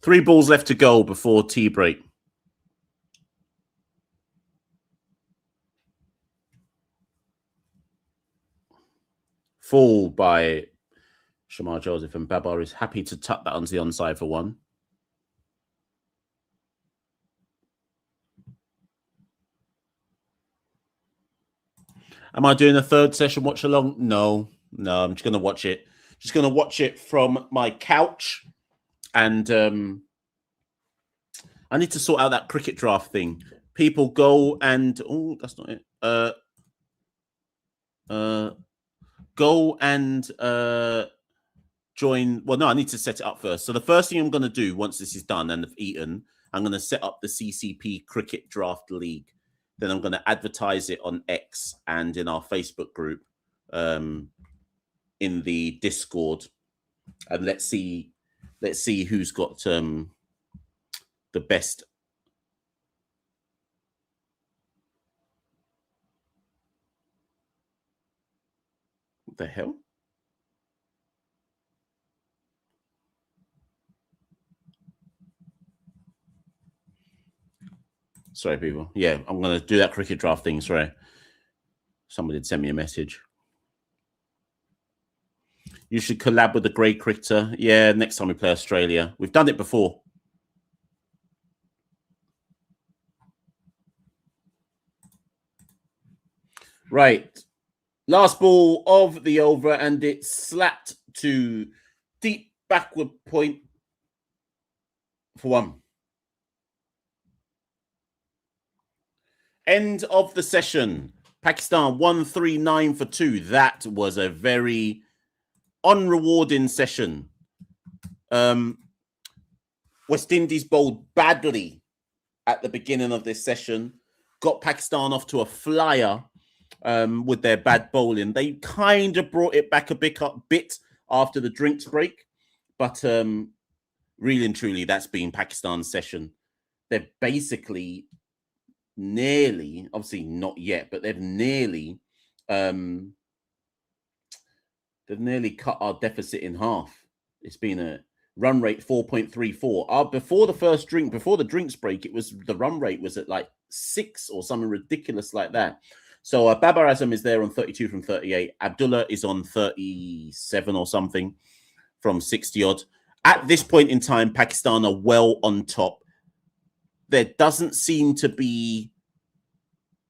Three balls left to go before tea break. Fall by Shamar Joseph, and Babar is happy to tuck that onto the onside for 1. Am I doing a third session watch along? No, I'm just going to watch it. Just going to watch it from my couch. And I need to sort out that cricket draft thing. People go and... Oh, that's not it. Go and join. Well, no, I need to set it up first. So the first thing I'm going to do once this is done and I've eaten, I'm going to set up the CCP Cricket Draft League. Then I'm going to advertise it on X and in our Facebook group, in the Discord, and let's see who's got the best. What the hell? Sorry, people. Yeah, I'm going to do that cricket draft thing. Sorry. Somebody did send me a message. You should collab with the Grey Cricketer. Yeah, next time we play Australia. We've done it before. Right. Last ball of the over, and it slapped to deep backward point for one. End of the session. Pakistan 139 for 2. That was a very unrewarding session. West Indies bowled badly at the beginning of this session. Got Pakistan off to a flyer with their bad bowling. They kind of brought it back a bit after the drinks break. But really and truly, that's been Pakistan's session. They've basically nearly, obviously not yet, but they've nearly cut our deficit in half. It's been a run rate 4.34. Before the drinks break, the run rate was at like 6 or something ridiculous like that. So Babar Azam is there on 32 from 38. Abdullah is on 37 or something from 60 odd. At this point in time, Pakistan are well on top. There doesn't seem to be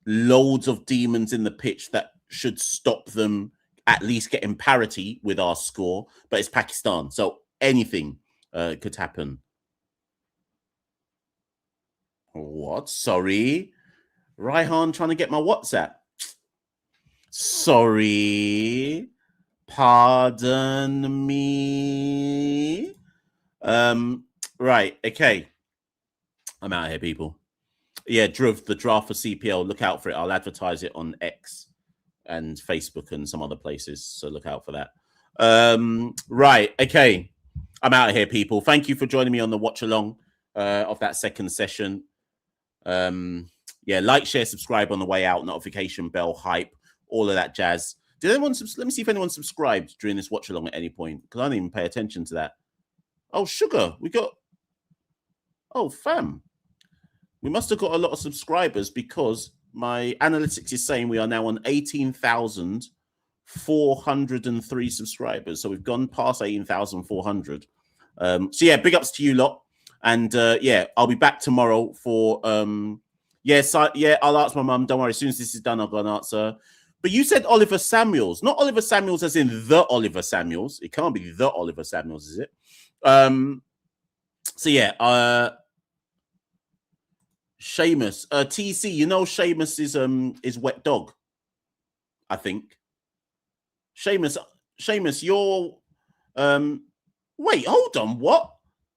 loads of demons in the pitch that should stop them at least getting parity with our score, but it's Pakistan, so anything could happen. What? Sorry? Raihan trying to get my WhatsApp. Sorry. Pardon me. Right, okay. I'm out of here, people. Yeah, Dhruv, the draft for CPL, look out for it. I'll advertise it on X and Facebook and some other places, so look out for that. Right, okay. I'm out of here, people. Thank you for joining me on the watch along of that second session. Yeah, like, share, subscribe on the way out, notification bell, hype, all of that jazz. Did anyone? Let me see if anyone subscribed during this watch along at any point, because I didn't even pay attention to that. Oh, sugar, we got. Oh, fam. We must have got a lot of subscribers, because my analytics is saying we are now on 18,403 subscribers. So we've gone past 18,400. So yeah, big ups to you lot. And yeah, I'll be back tomorrow for I'll ask my mum. Don't worry, as soon as this is done, I'll go and answer. But you said Oliver Samuels, not Oliver Samuels as in the Oliver Samuels. It can't be the Oliver Samuels, is it? So yeah, Seamus, TC, you know Seamus is wet dog, I think. Seamus, you're wait, hold on, what?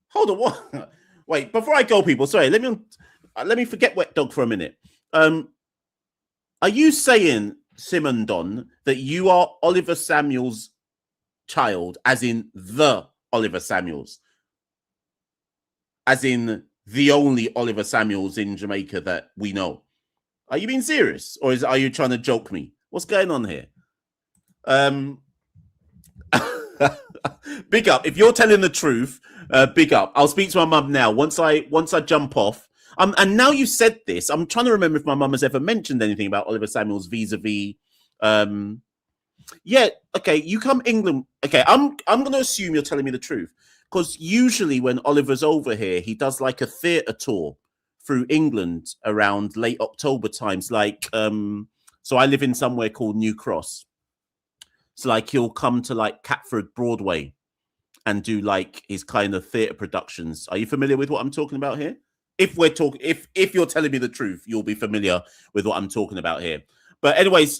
Hold on, what? Wait, before I go, people, sorry, let me forget wet dog for a minute. Are you saying, Simon Don, that you are Oliver Samuels' child, as in the Oliver Samuels? As in the only Oliver Samuels in Jamaica that we know? Are you being serious? Or are you trying to joke me? What's going on here? Big up. If you're telling the truth, big up. I'll speak to my mum now. Once I jump off. And now you said this, I'm trying to remember if my mum has ever mentioned anything about Oliver Samuels vis-a-vis. Yeah, okay, you come England. Okay, I'm going to assume you're telling me the truth, because usually when Oliver's over here, he does like a theatre tour through England around late October times. Like, so I live in somewhere called New Cross. So like he'll come to like Catford Broadway and do like his kind of theatre productions. Are you familiar with what I'm talking about here? If we're talking, if you're telling me the truth, you'll be familiar with what I'm talking about here. But anyways,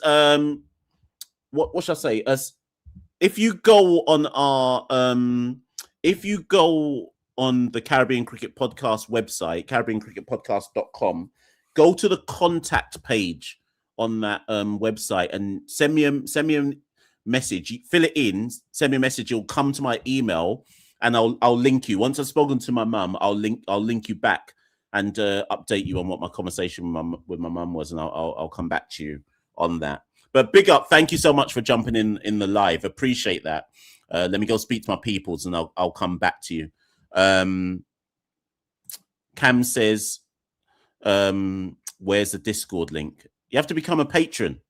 what shall I say? if you go on the Caribbean Cricket Podcast website, caribbeancricketpodcast.com, go to the contact page on that website and send me a message. Fill it in, send me a message. It'll come to my email, and I'll link you. Once I've spoken to my mum, I'll link you back and update you on what my conversation with my mum was, and I'll come back to you on that. But big up, thank you so much for jumping in the live. Appreciate that. Let me go speak to my peoples, and I'll come back to you. Cam says, where's the Discord link? You have to become a patron.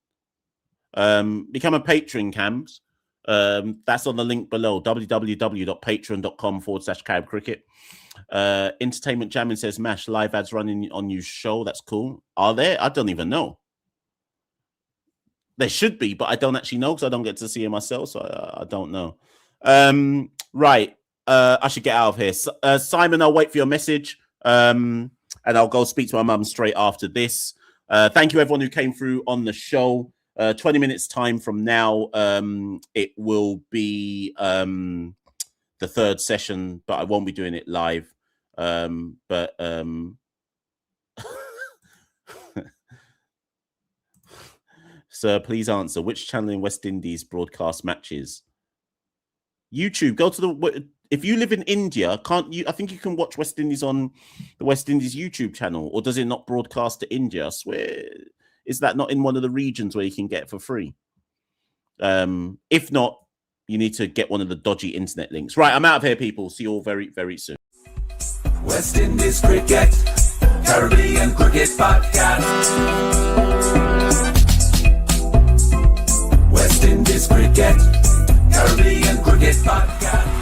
Become a patron, Cams. That's on the link below, www.patreon.com/CaribCricket. Entertainment Jamming says, Mash, live ads running on your show. That's cool. Are there? I don't even know. There should be, but I don't actually know because I don't get to see it myself, so I don't know. Right. I should get out of here. Simon, I'll wait for your message, and I'll go speak to my mum straight after this. Thank you, everyone who came through on the show. 20 minutes time from now, it will be the third session, but I won't be doing it live. Sir, please answer. Which channel in West Indies broadcast matches? YouTube. Go to if you live in India, can't you? I think you can watch West Indies on the West Indies YouTube channel, or does it not broadcast to India? I swear, is that not in one of the regions where you can get it for free? If not, you need to get one of the dodgy internet links. Right, I'm out of here, people. See you all very, very soon. West Indies Cricket, Caribbean Cricket Podcast. West Indies Cricket, Caribbean Cricket Podcast.